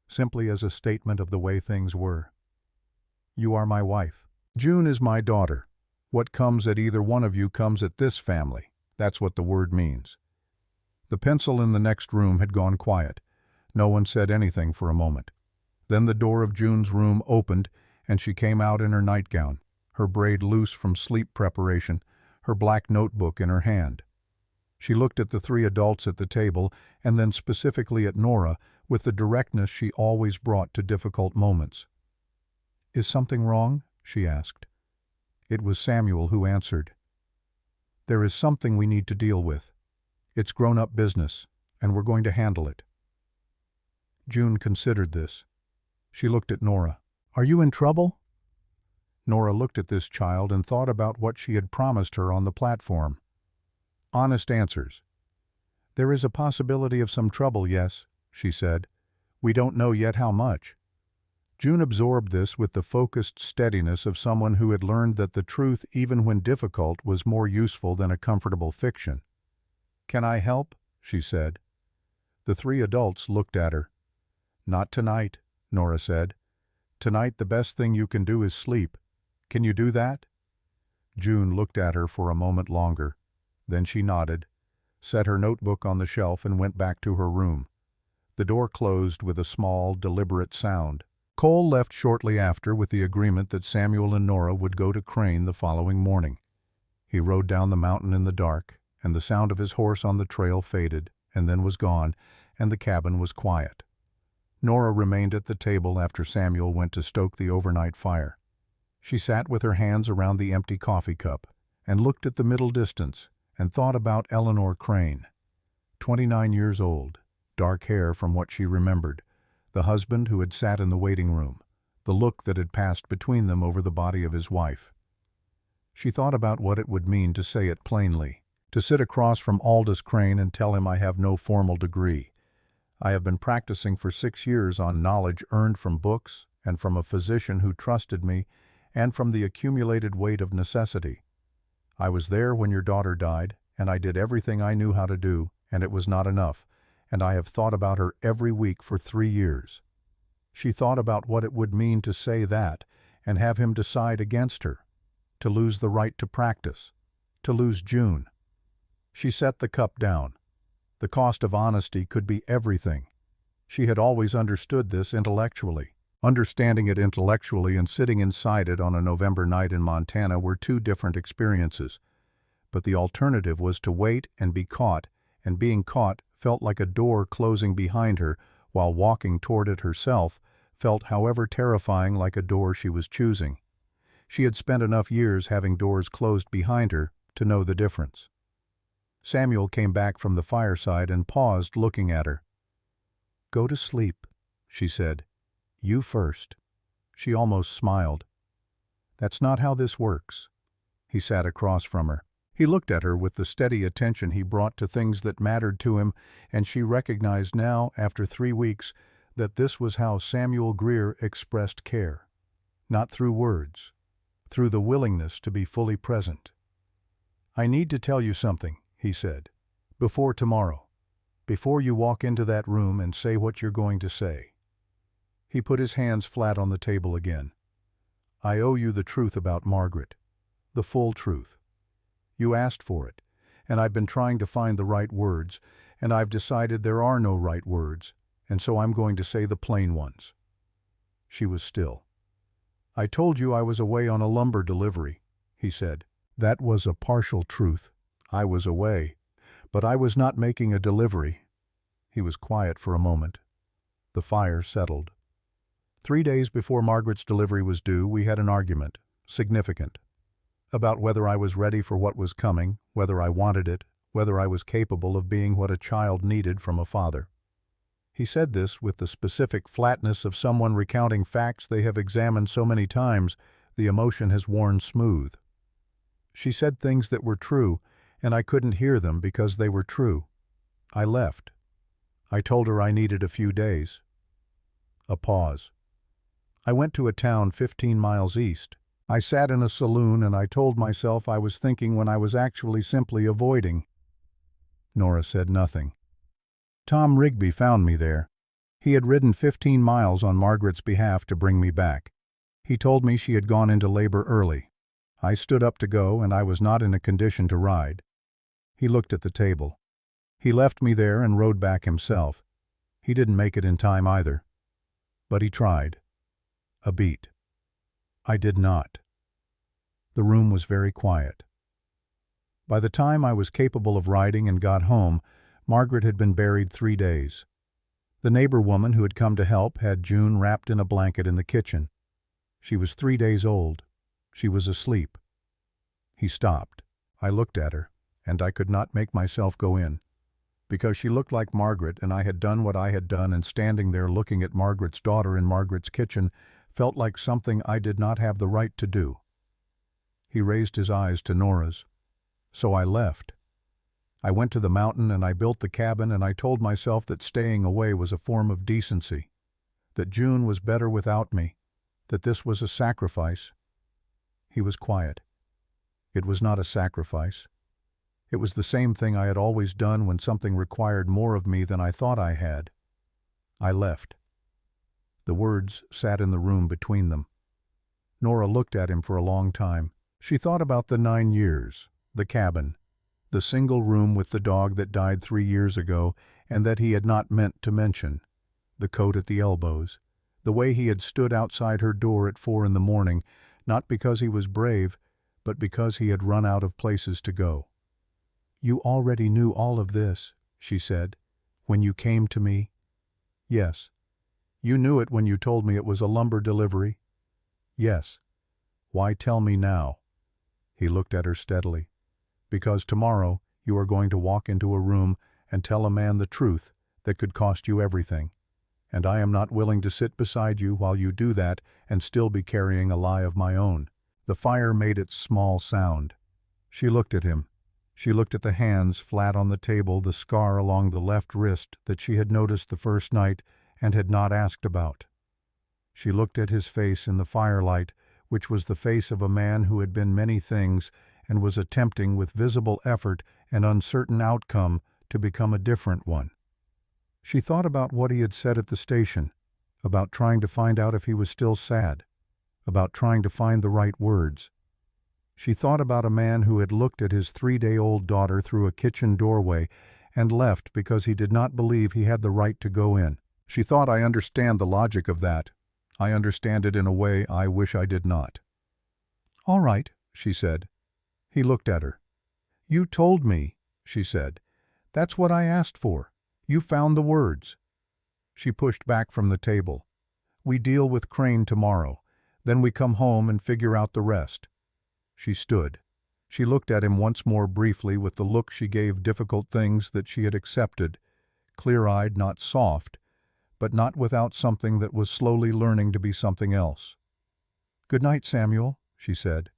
simply as a statement of the way things were. "You are my wife. June is my daughter. What comes at either one of you comes at this family. That's what the word means." The pencil in the next room had gone quiet. No one said anything for a moment. Then the door of June's room opened, and she came out in her nightgown, her braid loose from sleep preparation, her black notebook in her hand. She looked at the 3 adults at the table, and then specifically at Nora, with the directness she always brought to difficult moments. "Is something wrong?" she asked. It was Samuel who answered. "There is something we need to deal with. It's grown-up business, and we're going to handle it." June considered this. She looked at Nora. "Are you in trouble?" Nora looked at this child and thought about what she had promised her on the platform. Honest answers. "There is a possibility of some trouble, yes," she said. "We don't know yet how much." June absorbed this with the focused steadiness of someone who had learned that the truth, even when difficult, was more useful than a comfortable fiction. "Can I help?" she said. The 3 adults looked at her. "Not tonight," Nora said. "Tonight the best thing you can do is sleep. Can you do that?" June looked at her for a moment longer. Then she nodded, set her notebook on the shelf and went back to her room. The door closed with a small, deliberate sound. Cole left shortly after with the agreement that Samuel and Nora would go to Crane the following morning. He rode down the mountain in the dark, and the sound of his horse on the trail faded, and then was gone, and the cabin was quiet. Nora remained at the table after Samuel went to stoke the overnight fire. She sat with her hands around the empty coffee cup, and looked at the middle distance, and thought about Eleanor Crane. 29 years old, dark hair from what she remembered, the husband who had sat in the waiting room, the look that had passed between them over the body of his wife. She thought about what it would mean to say it plainly, to sit across from Aldous Crane and tell him I have no formal degree. I have been practicing for 6 years on knowledge earned from books and from a physician who trusted me and from the accumulated weight of necessity. I was there when your daughter died, and I did everything I knew how to do, and it was not enough, and I have thought about her every week for 3 years. She thought about what it would mean to say that and have him decide against her, to lose the right to practice, to lose June. She set the cup down. The cost of honesty could be everything. She had always understood this intellectually. Understanding it intellectually and sitting inside it on a November night in Montana were two different experiences. But the alternative was to wait and be caught, and being caught felt like a door closing behind her, while walking toward it herself felt, however terrifying, like a door she was choosing. She had spent enough years having doors closed behind her to know the difference. Samuel came back from the fireside and paused, looking at her. "Go to sleep," she said. "You first." She almost smiled. "That's not how this works." He sat across from her. He looked at her with the steady attention he brought to things that mattered to him, and she recognized now, after 3 weeks, that this was how Samuel Greer expressed care. Not through words, through the willingness to be fully present. "I need to tell you something," he said, "before tomorrow, before you walk into that room and say what you're going to say." He put his hands flat on the table again. "I owe you the truth about Margaret, the full truth. You asked for it, and I've been trying to find the right words, and I've decided there are no right words, and so I'm going to say the plain ones." She was still. "I told you I was away on a lumber delivery," he said. "That was a partial truth. I was away, but I was not making a delivery." He was quiet for a moment. The fire settled. 3 days before Margaret's delivery was due, we had an argument, significant, about whether I was ready for what was coming, whether I wanted it, whether I was capable of being what a child needed from a father. He said this with the specific flatness of someone recounting facts they have examined so many times the emotion has worn smooth. She said things that were true, and I couldn't hear them because they were true. I left. I told her I needed a few days. A pause. I went to a town 15 miles east. I sat in a saloon and I told myself I was thinking when I was actually simply avoiding. Nora said nothing. Tom Rigby found me there. He had ridden 15 miles on Margaret's behalf to bring me back. He told me she had gone into labor early. I stood up to go, and I was not in a condition to ride. He looked at the table. He left me there and rode back himself. He didn't make it in time either. But he tried. A beat. I did not. The room was very quiet. By the time I was capable of riding and got home, Margaret had been buried 3 days. The neighbor woman who had come to help had June wrapped in a blanket in the kitchen. She was 3 days old. She was asleep. He stopped. I looked at her, and I could not make myself go in. Because she looked like Margaret, and I had done what I had done, and standing there looking at Margaret's daughter in Margaret's kitchen felt like something I did not have the right to do. He raised his eyes to Nora's. So I left. I went to the mountain and I built the cabin, and I told myself that staying away was a form of decency, that June was better without me, that this was a sacrifice. He was quiet. It was not a sacrifice. It was the same thing I had always done when something required more of me than I thought I had. I left. The words sat in the room between them. Nora looked at him for a long time. She thought about the 9 years, the cabin, the single room with the dog that died 3 years ago and that he had not meant to mention, the coat at the elbows, the way he had stood outside her door at 4 in the morning, not because he was brave, but because he had run out of places to go. "You already knew all of this," she said, "when you came to me?" "Yes." "You knew it when you told me it was a lumber delivery?" "Yes." "Why tell me now?" He looked at her steadily. "Because tomorrow you are going to walk into a room and tell a man the truth that could cost you everything. And I am not willing to sit beside you while you do that and still be carrying a lie of my own." The fire made its small sound. She looked at him. She looked at the hands flat on the table, the scar along the left wrist that she had noticed the first night and had not asked about. She looked at his face in the firelight, which was the face of a man who had been many things and was attempting with visible effort and uncertain outcome to become a different one. She thought about what he had said at the station, about trying to find out if he was still sad, about trying to find the right words. She thought about a man who had looked at his 3-day-old daughter through a kitchen doorway and left because he did not believe he had the right to go in. She thought, "I understand the logic of that. I understand it in a way I wish I did not." "All right," she said. He looked at her. "You told me," she said. "That's what I asked for. You found the words." She pushed back from the table. "We deal with Crane tomorrow. Then we come home and figure out the rest." She stood. She looked at him once more briefly with the look she gave difficult things that she had accepted, clear-eyed, not soft, but not without something that was slowly learning to be something else. "Good night, Samuel," she said.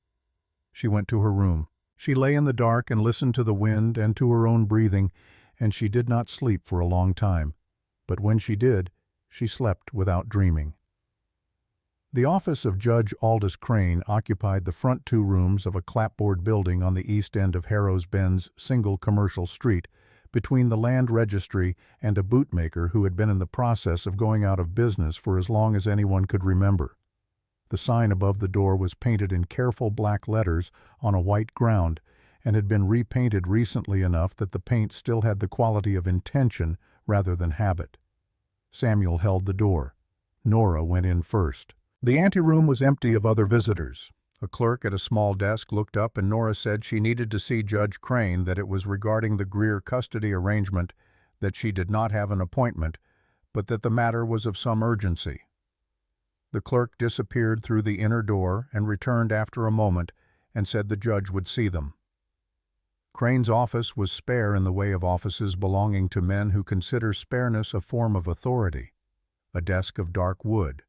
She went to her room. She lay in the dark and listened to the wind and to her own breathing, and she did not sleep for a long time. But when she did, she slept without dreaming. The office of Judge Aldous Crane occupied the front 2 rooms of a clapboard building on the east end of Harrow's Bend's single commercial street, between the land registry and a bootmaker who had been in the process of going out of business for as long as anyone could remember. The sign above the door was painted in careful black letters on a white ground and had been repainted recently enough that the paint still had the quality of intention rather than habit. Samuel held the door. Nora went in first. The anteroom was empty of other visitors. A clerk at a small desk looked up and Nora said she needed to see Judge Crane, that it was regarding the Greer custody arrangement, that she did not have an appointment, but that the matter was of some urgency. The clerk disappeared through the inner door and returned after a moment and said the judge would see them. Crane's office was spare in the way of offices belonging to men who consider spareness a form of authority. A desk of dark wood,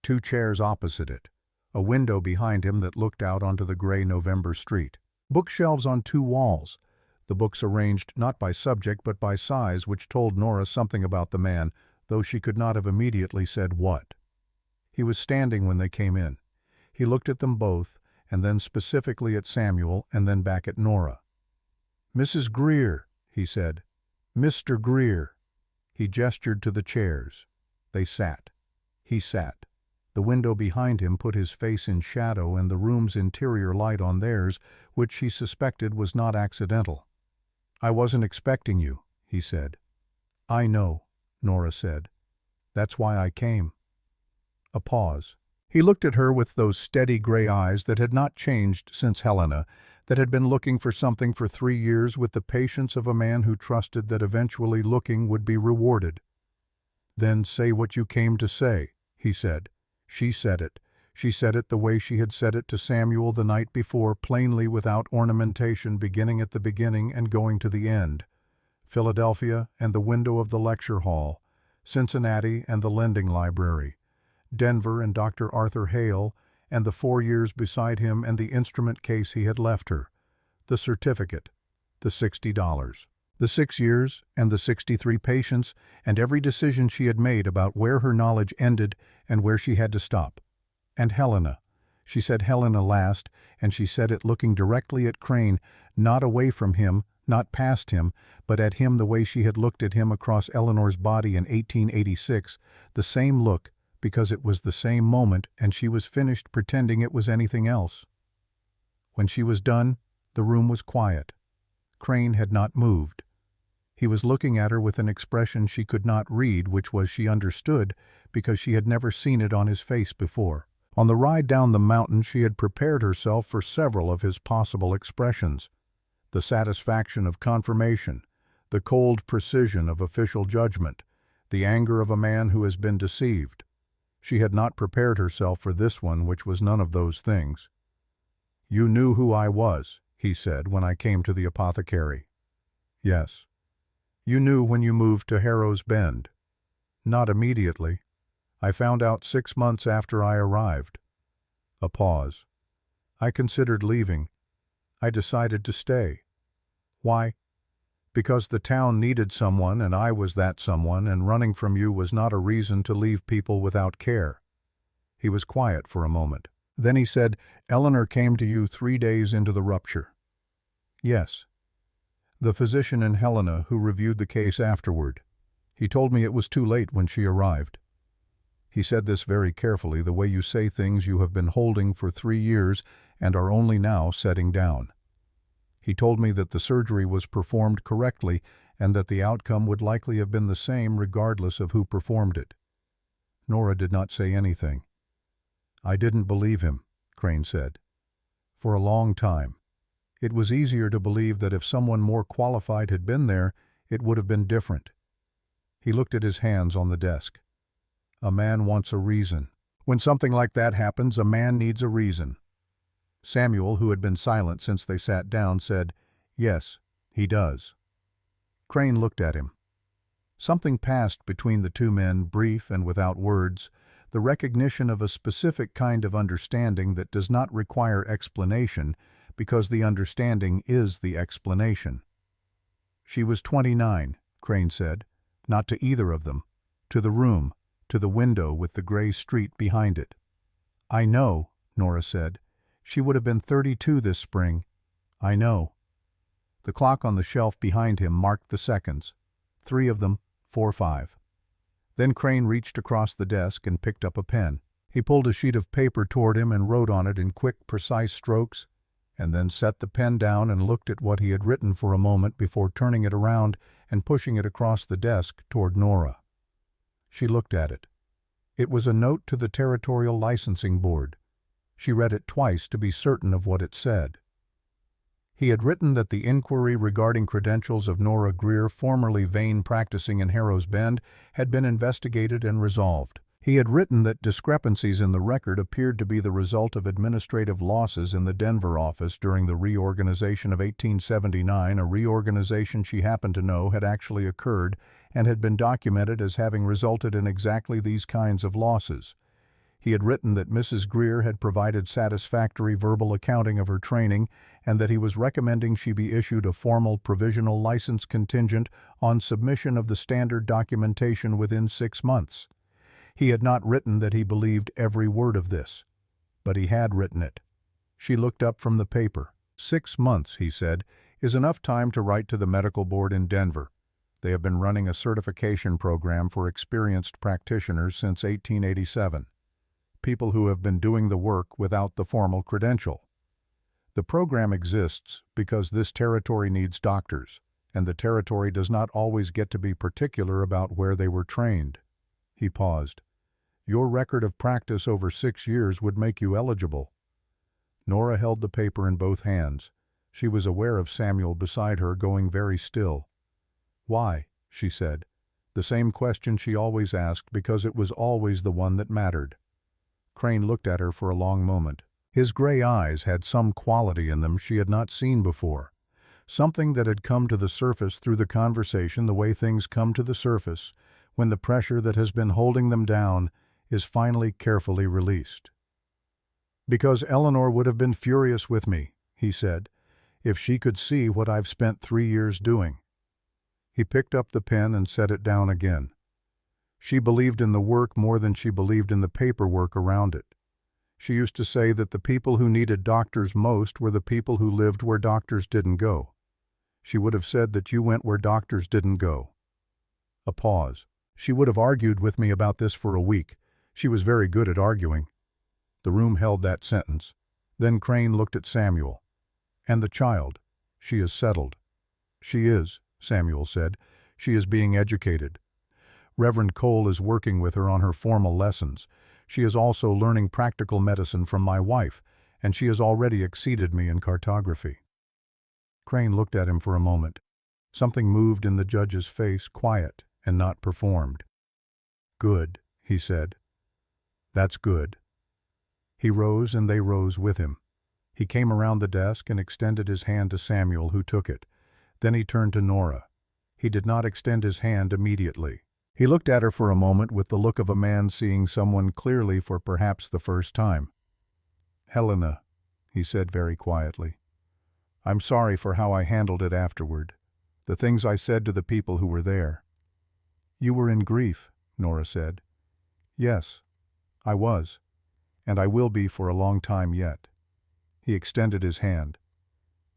2 chairs opposite it, a window behind him that looked out onto the gray November street. Bookshelves on 2 walls, the books arranged not by subject but by size, which told Nora something about the man, though she could not have immediately said what. He was standing when they came in. He looked at them both, and then specifically at Samuel, and then back at Nora. "Mrs. Greer," he said. "Mr. Greer." He gestured to the chairs. They sat. He sat. The window behind him put his face in shadow and the room's interior light on theirs, which she suspected was not accidental. "I wasn't expecting you," he said. "I know," Nora said. "That's why I came." A pause. He looked at her with those steady gray eyes that had not changed since Helena, that had been looking for something for 3 years with the patience of a man who trusted that eventually looking would be rewarded. "Then say what you came to say," he said. She said it. She said it the way she had said it to Samuel the night before, plainly, without ornamentation, beginning at the beginning and going to the end. Philadelphia and the window of the lecture hall, Cincinnati and the lending library, Denver and Dr. Arthur Hale and the 4 years beside him and the instrument case he had left her, the certificate, the $60, the 6 years and the 63 patients and every decision she had made about where her knowledge ended and where she had to stop. And Helena. She said Helena last, and she said it looking directly at Crane, not away from him, not past him, but at him the way she had looked at him across Eleanor's body in 1886, the same look, because it was the same moment and she was finished pretending it was anything else. When she was done, the room was quiet. Crane had not moved. He was looking at her with an expression she could not read, which was she understood because she had never seen it on his face before. On the ride down the mountain she had prepared herself for several of his possible expressions. The satisfaction of confirmation, the cold precision of official judgment, the anger of a man who has been deceived. She had not prepared herself for this one, which was none of those things. "You knew who I was," he said when I came to the apothecary. "Yes." "You knew when you moved to Harrow's Bend." "Not immediately. I found out 6 months after I arrived." A pause. "I considered leaving. I decided to stay." "Why?" "Because the town needed someone and I was that someone, and running from you was not a reason to leave people without care." He was quiet for a moment. Then he said, "Eleanor came to you 3 days into the rupture." "Yes." "The physician in Helena who reviewed the case afterward. He told me it was too late when she arrived." He said this very carefully, the way you say things you have been holding for 3 years and are only now setting down. He told me that the surgery was performed correctly and that the outcome would likely have been the same regardless of who performed it. Nora did not say anything. "I didn't believe him," Crane said. "For a long time. It was easier to believe that if someone more qualified had been there, it would have been different." He looked at his hands on the desk. "A man wants a reason. When something like that happens, a man needs a reason." Samuel, who had been silent since they sat down, said, "Yes, he does." Crane looked at him. Something passed between the two men, brief and without words, the recognition of a specific kind of understanding that does not require explanation, because the understanding is the explanation. "She was 29, Crane said, not to either of them, to the room, to the window with the gray street behind it. "I know," Nora said. "She would have been 32 this spring." "I know." The clock on the shelf behind him marked the seconds. 3 of them, 4:05. Then Crane reached across the desk and picked up a pen. He pulled a sheet of paper toward him and wrote on it in quick, precise strokes, and then set the pen down and looked at what he had written for a moment before turning it around and pushing it across the desk toward Nora. She looked at it. It was a note to the Territorial Licensing Board. She read it twice to be certain of what it said. He had written that the inquiry regarding credentials of Nora Greer, formerly Vane practicing in Harrow's Bend, had been investigated and resolved. He had written that discrepancies in the record appeared to be the result of administrative losses in the Denver office during the reorganization of 1879, a reorganization she happened to know had actually occurred and had been documented as having resulted in exactly these kinds of losses. He had written that Mrs. Greer had provided satisfactory verbal accounting of her training and that he was recommending she be issued a formal provisional license contingent on submission of the standard documentation within 6 months. He had not written that he believed every word of this, but he had written it. She looked up from the paper. 6 months, he said, is enough time to write to the medical board in Denver. They have been running a certification program for experienced practitioners since 1887. People who have been doing the work without the formal credential. The program exists because this territory needs doctors, and the territory does not always get to be particular about where they were trained. He paused. Your record of practice over 6 years would make you eligible. Nora held the paper in both hands. She was aware of Samuel beside her going very still. Why? She said. The same question she always asked because it was always the one that mattered. Crane looked at her for a long moment. His gray eyes had some quality in them she had not seen before, something that had come to the surface through the conversation the way things come to the surface when the pressure that has been holding them down is finally carefully released. "Because Eleanor would have been furious with me," he said, "if she could see what I've spent 3 years doing." He picked up the pen and set it down again. She believed in the work more than she believed in the paperwork around it. She used to say that the people who needed doctors most were the people who lived where doctors didn't go. She would have said that you went where doctors didn't go. A pause. She would have argued with me about this for a week. She was very good at arguing. The room held that sentence. Then Crane looked at Samuel. "And the child. She is settled." She is, Samuel said. She is being educated. Reverend Cole is working with her on her formal lessons. She is also learning practical medicine from my wife, and she has already exceeded me in cartography. Crane looked at him for a moment. Something moved in the judge's face, quiet and not performed. Good, he said. That's good. He rose and they rose with him. He came around the desk and extended his hand to Samuel, who took it. Then he turned to Nora. He did not extend his hand immediately. He looked at her for a moment with the look of a man seeing someone clearly for perhaps the first time. Helena, he said very quietly, I'm sorry for how I handled it afterward, the things I said to the people who were there. You were in grief, Nora said. Yes, I was, and I will be for a long time yet. He extended his hand.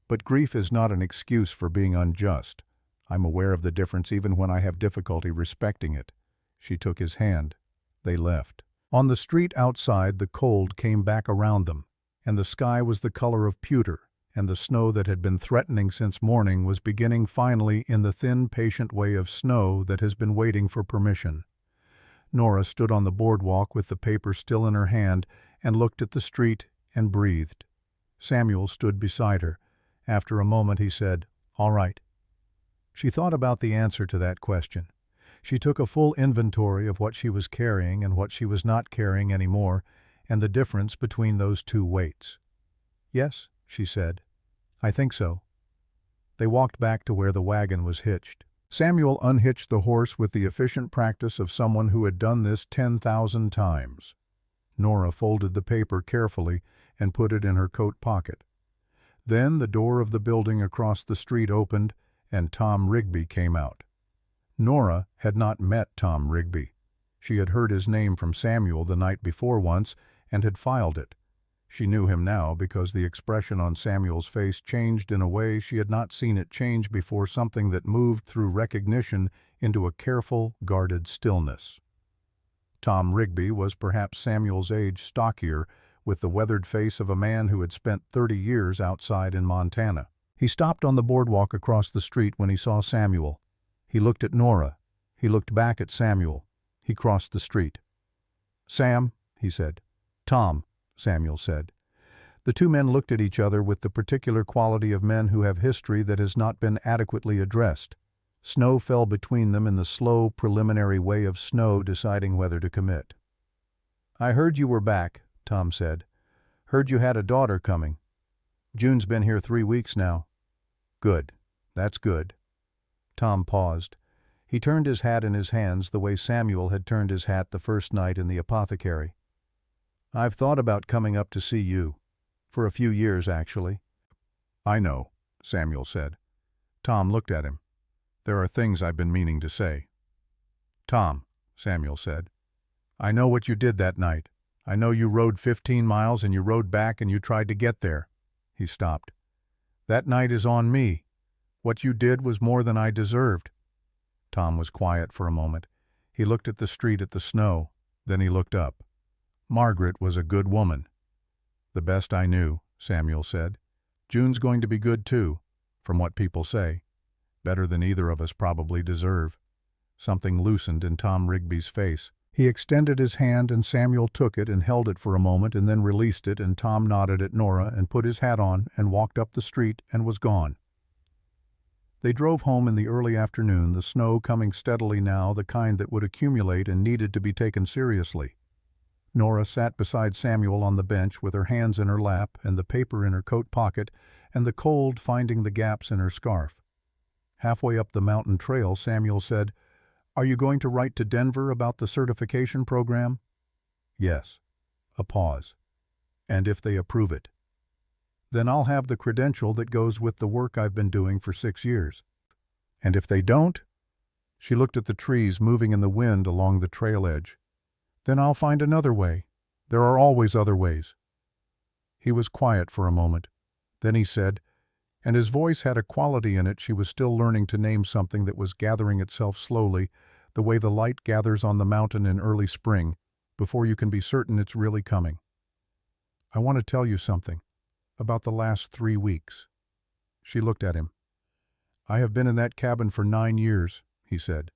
But grief is not an excuse for being unjust. I'm aware of the difference even when I have difficulty respecting it. She took his hand. They left. On the street outside, the cold came back around them, and the sky was the color of pewter, and the snow that had been threatening since morning was beginning finally in the thin, patient way of snow that has been waiting for permission. Nora stood on the boardwalk with the paper still in her hand and looked at the street and breathed. Samuel stood beside her. After a moment he said, "All right." She thought about the answer to that question. She took a full inventory of what she was carrying and what she was not carrying anymore, and the difference between those two weights. "Yes," she said, "I think so." They walked back to where the wagon was hitched. Samuel unhitched the horse with the efficient practice of someone who had done this 10,000 times. Nora folded the paper carefully and put it in her coat pocket. Then the door of the building across the street opened, and Tom Rigby came out. Nora had not met Tom Rigby. She had heard his name from Samuel the night before once and had filed it. She knew him now because the expression on Samuel's face changed in a way she had not seen it change before, something that moved through recognition into a careful, guarded stillness. Tom Rigby was perhaps Samuel's age, stockier, with the weathered face of a man who had spent 30 years outside in Montana. He stopped on the boardwalk across the street when he saw Samuel. He looked at Nora. He looked back at Samuel. He crossed the street. "Sam," he said. "Tom," Samuel said. The two men looked at each other with the particular quality of men who have history that has not been adequately addressed. Snow fell between them in the slow, preliminary way of snow deciding whether to commit. "I heard you were back," Tom said. "Heard you had a daughter coming. June's been here 3 weeks now." "Good. That's good." Tom paused. He turned his hat in his hands the way Samuel had turned his hat the first night in the apothecary. "I've thought about coming up to see you. For a few years, actually." "I know," Samuel said. Tom looked at him. "There are things I've been meaning to say." "Tom," Samuel said, "I know what you did that night. I know you rode 15 miles and you rode back and you tried to get there." He stopped. "That night is on me. What you did was more than I deserved." Tom was quiet for a moment. He looked at the street, at the snow. Then he looked up. "Margaret was a good woman." "The best I knew," Samuel said. "June's going to be good too, from what people say. Better than either of us probably deserve." Something loosened in Tom Rigby's face. He extended his hand and Samuel took it and held it for a moment and then released it, and Tom nodded at Nora and put his hat on and walked up the street and was gone. They drove home in the early afternoon, the snow coming steadily now, the kind that would accumulate and needed to be taken seriously. Nora sat beside Samuel on the bench with her hands in her lap and the paper in her coat pocket and the cold finding the gaps in her scarf. Halfway up the mountain trail, Samuel said, "Are you going to write to Denver about the certification program?" "Yes." A pause. "And if they approve it?" "Then I'll have the credential that goes with the work I've been doing for 6 years." "And if they don't?" She looked at the trees moving in the wind along the trail edge. "Then I'll find another way. There are always other ways." He was quiet for a moment. Then he said, and his voice had a quality in it she was still learning to name, something that was gathering itself slowly, the way the light gathers on the mountain in early spring, before you can be certain it's really coming. "I want to tell you something about the last 3 weeks." She looked at him. "I have been in that cabin for 9 years," he said.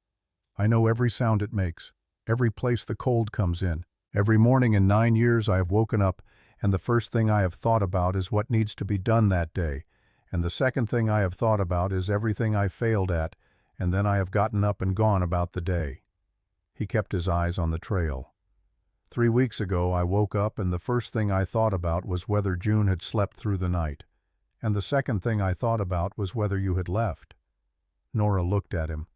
"I know every sound it makes, every place the cold comes in. Every morning in 9 years I have woken up, and the first thing I have thought about is what needs to be done that day, and the second thing I have thought about is everything I failed at, and then I have gotten up and gone about the day." He kept his eyes on the trail. 3 weeks ago I woke up and the first thing I thought about was whether June had slept through the night, and the second thing I thought about was whether you had left. Nora looked at him.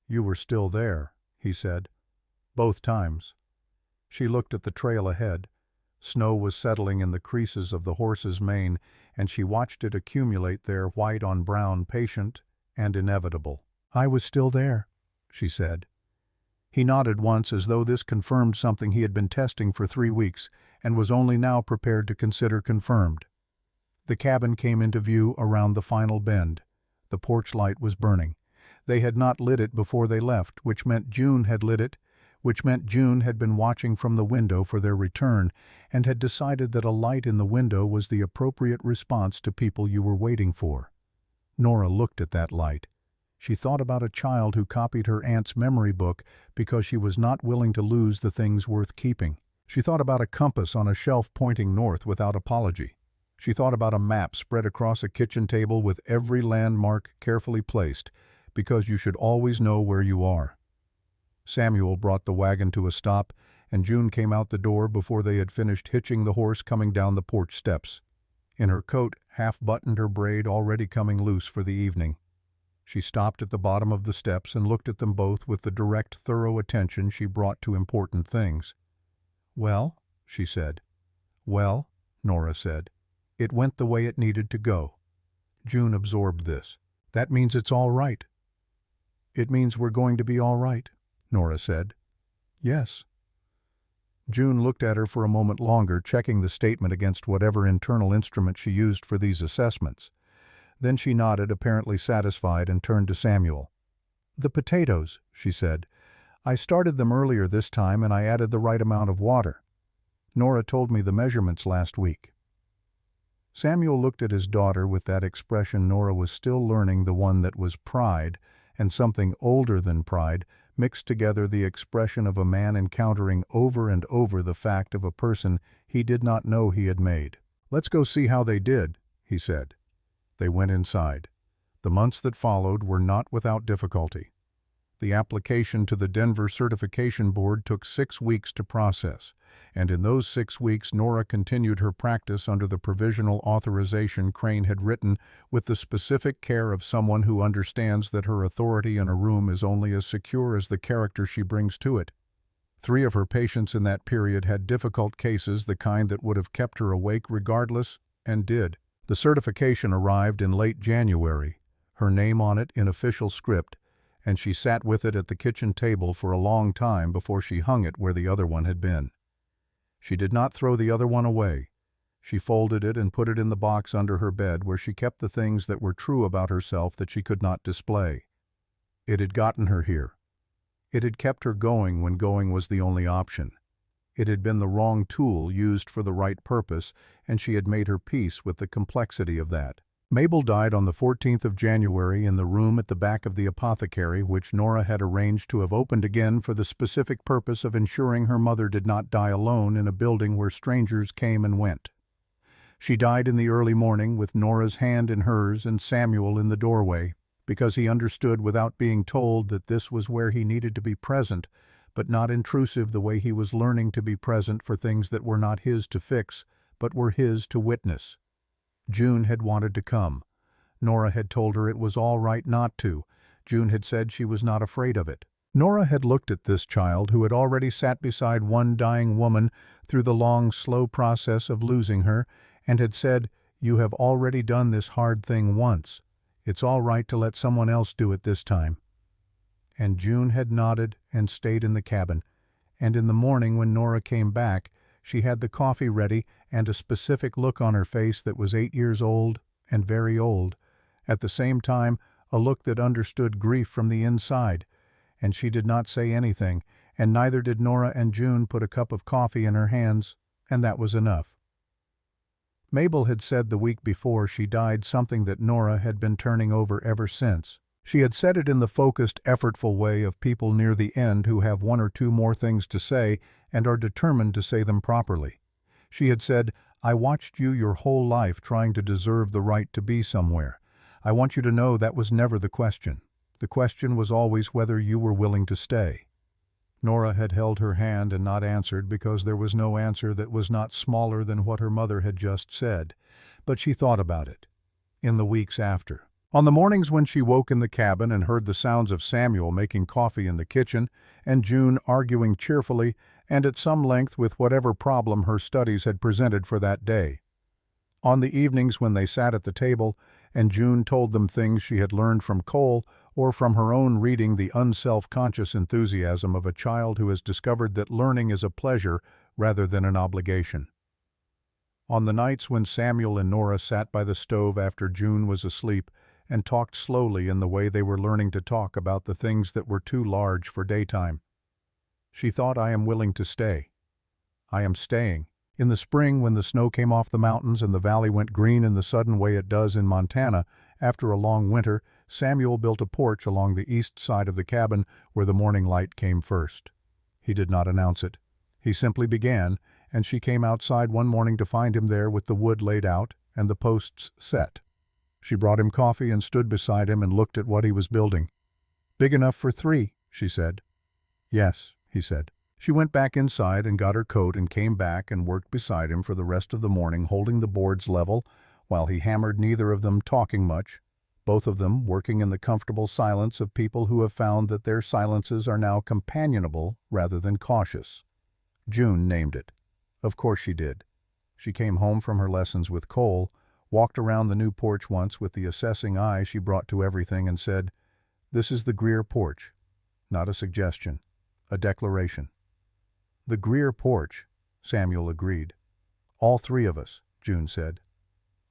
"You were still there," he said. "Both times." She looked at the trail ahead. Snow was settling in the creases of the horse's mane, and she watched it accumulate there white on brown, patient and inevitable. "I was still there," she said. He nodded once as though this confirmed something he had been testing for 3 weeks and was only now prepared to consider confirmed. The cabin came into view around the final bend. The porch light was burning. They had not lit it before they left, which meant June had lit it, which meant June had been watching from the window for their return and had decided that a light in the window was the appropriate response to people you were waiting for. Nora looked at that light. She thought about a child who copied her aunt's memory book because she was not willing to lose the things worth keeping. She thought about a compass on a shelf pointing north without apology. She thought about a map spread across a kitchen table with every landmark carefully placed, because you should always know where you are. Samuel brought the wagon to a stop, and June came out the door before they had finished hitching the horse coming down the porch steps. In her coat, half-buttoned, her braid already coming loose for the evening. She stopped at the bottom of the steps and looked at them both with the direct, thorough attention she brought to important things. "Well?" she said. "Well," Nora said. "It went the way it needed to go." June absorbed this. "That means it's all right." "It means we're going to be all right," Nora said. "Yes." June looked at her for a moment longer, checking the statement against whatever internal instrument she used for these assessments. Then she nodded, apparently satisfied, and turned to Samuel. "The potatoes," she said. "I started them earlier this time and I added the right amount of water. Nora told me the measurements last week." Samuel looked at his daughter with that expression Nora was still learning, the one that was pride, and something older than pride, mixed together, the expression of a man encountering over and over the fact of a person he did not know he had made. "Let's go see how they did," he said. They went inside. The months that followed were not without difficulty. The application to the Denver Certification Board took 6 weeks to process, and in those 6 weeks Nora continued her practice under the provisional authorization Crane had written, with the specific care of someone who understands that her authority in a room is only as secure as the character she brings to it. 3 of her patients in that period had difficult cases, the kind that would have kept her awake regardless, and did. The certification arrived in late January, her name on it in official script, and she sat with it at the kitchen table for a long time before she hung it where the other one had been. She did not throw the other one away. She folded it and put it in the box under her bed, where she kept the things that were true about herself that she could not display. It had gotten her here. It had kept her going when going was the only option. It had been the wrong tool used for the right purpose, and she had made her peace with the complexity of that. Mabel died on the 14th of January in the room at the back of the apothecary, which Nora had arranged to have opened again for the specific purpose of ensuring her mother did not die alone in a building where strangers came and went. She died in the early morning with Nora's hand in hers and Samuel in the doorway, because he understood without being told that this was where he needed to be present, but not intrusive the way he was learning to be present for things that were not his to fix, but were his to witness. June had wanted to come. Nora had told her it was all right not to. June had said she was not afraid of it. Nora had looked at this child who had already sat beside one dying woman through the long, slow process of losing her, and had said, "You have already done this hard thing once. It's all right to let someone else do it this time." And June had nodded and stayed in the cabin, and in the morning when Nora came back, she had the coffee ready and a specific look on her face that was 8 years old and very old, at the same time a look that understood grief from the inside, and she did not say anything, and neither did Nora, and June put a cup of coffee in her hands, and that was enough. Mabel had said the week before she died something that Nora had been turning over ever since. She had said it in the focused, effortful way of people near the end who have one or two more things to say and are determined to say them properly. She had said, "I watched you your whole life trying to deserve the right to be somewhere. I want you to know that was never the question. The question was always whether you were willing to stay." Nora had held her hand and not answered because there was no answer that was not smaller than what her mother had just said, but she thought about it. In the weeks after. On the mornings when she woke in the cabin and heard the sounds of Samuel making coffee in the kitchen and June arguing cheerfully and at some length with whatever problem her studies had presented for that day. On the evenings when they sat at the table and June told them things she had learned from Cole or from her own reading, the unself-conscious enthusiasm of a child who has discovered that learning is a pleasure rather than an obligation. On the nights when Samuel and Nora sat by the stove after June was asleep and talked slowly in the way they were learning to talk about the things that were too large for daytime. She thought, "I am willing to stay. I am staying." In the spring, when the snow came off the mountains and the valley went green in the sudden way it does in Montana, after a long winter, Samuel built a porch along the east side of the cabin where the morning light came first. He did not announce it. He simply began, and she came outside one morning to find him there with the wood laid out and the posts set. She brought him coffee and stood beside him and looked at what he was building. "Big enough for 3, she said. "Yes," he said. She went back inside and got her coat and came back and worked beside him for the rest of the morning, holding the boards level while he hammered, neither of them talking much, both of them working in the comfortable silence of people who have found that their silences are now companionable rather than cautious. June named it. Of course she did. She came home from her lessons with Cole, walked around the new porch once with the assessing eye she brought to everything and said, "This is the Greer porch." Not a suggestion, a declaration. "The Greer porch," Samuel agreed. "All 3 of us," June said.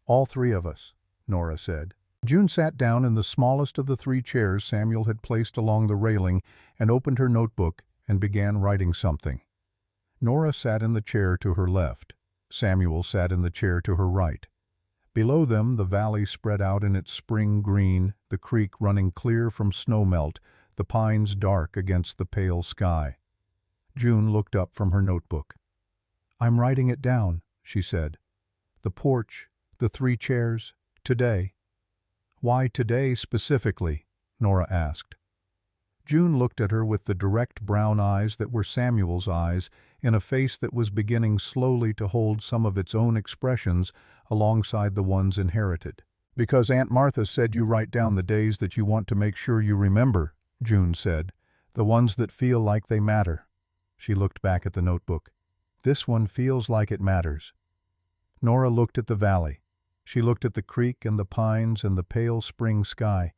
"All 3 of us," Nora said. June sat down in the smallest of the 3 chairs Samuel had placed along the railing and opened her notebook and began writing something. Nora sat in the chair to her left. Samuel sat in the chair to her right. Below them the valley spread out in its spring green, the creek running clear from snowmelt, the pines dark against the pale sky. June looked up from her notebook. "I'm writing it down," she said. "The porch, the 3 chairs, today." "Why today specifically?" Nora asked. June looked at her with the direct brown eyes that were Samuel's eyes, in a face that was beginning slowly to hold some of its own expressions alongside the ones inherited. "Because Aunt Martha said you write down the days that you want to make sure you remember," June said, "the ones that feel like they matter." She looked back at the notebook. "This one feels like it matters." Nora looked at the valley. She looked at the creek and the pines and the pale spring sky.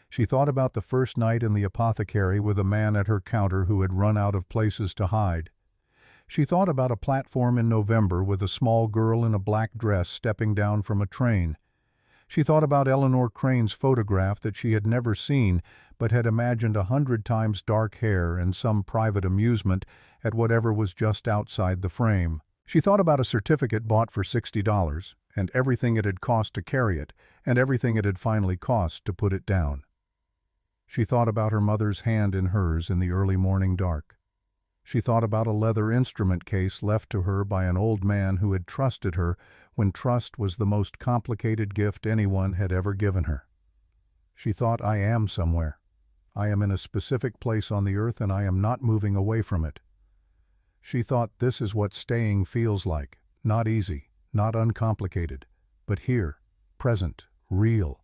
She thought about the first night in the apothecary with a man at her counter who had run out of places to hide. She thought about a platform in November with a small girl in a black dress stepping down from a train. She thought about Eleanor Crane's photograph that she had never seen, but had imagined 100 times dark hair and some private amusement at whatever was just outside the frame. She thought about a certificate bought for $60, and everything it had cost to carry it, and everything it had finally cost to put it down. She thought about her mother's hand in hers in the early morning dark. She thought about a leather instrument case left to her by an old man who had trusted her when trust was the most complicated gift anyone had ever given her. She thought, "I am somewhere. I am in a specific place on the earth and I am not moving away from it." She thought, "This is what staying feels like. Not easy, not uncomplicated, but here, present, real."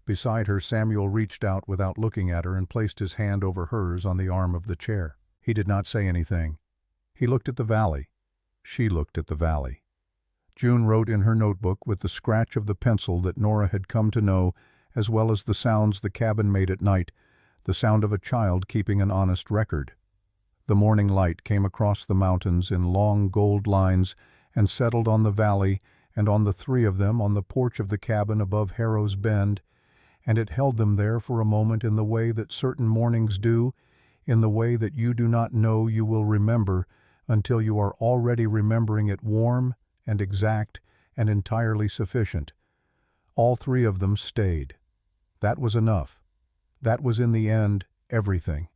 Beside her, Samuel reached out without looking at her and placed his hand over hers on the arm of the chair. He did not say anything. He looked at the valley. She looked at the valley. June wrote in her notebook with the scratch of the pencil that Nora had come to know, as well as the sounds the cabin made at night, the sound of a child keeping an honest record. The morning light came across the mountains in long gold lines and settled on the valley and on the 3 of them on the porch of the cabin above Harrow's Bend, and it held them there for a moment in the way that certain mornings do, in the way that you do not know you will remember until you are already remembering it warm and exact and entirely sufficient. All three of them stayed. That was enough. That was in the end everything.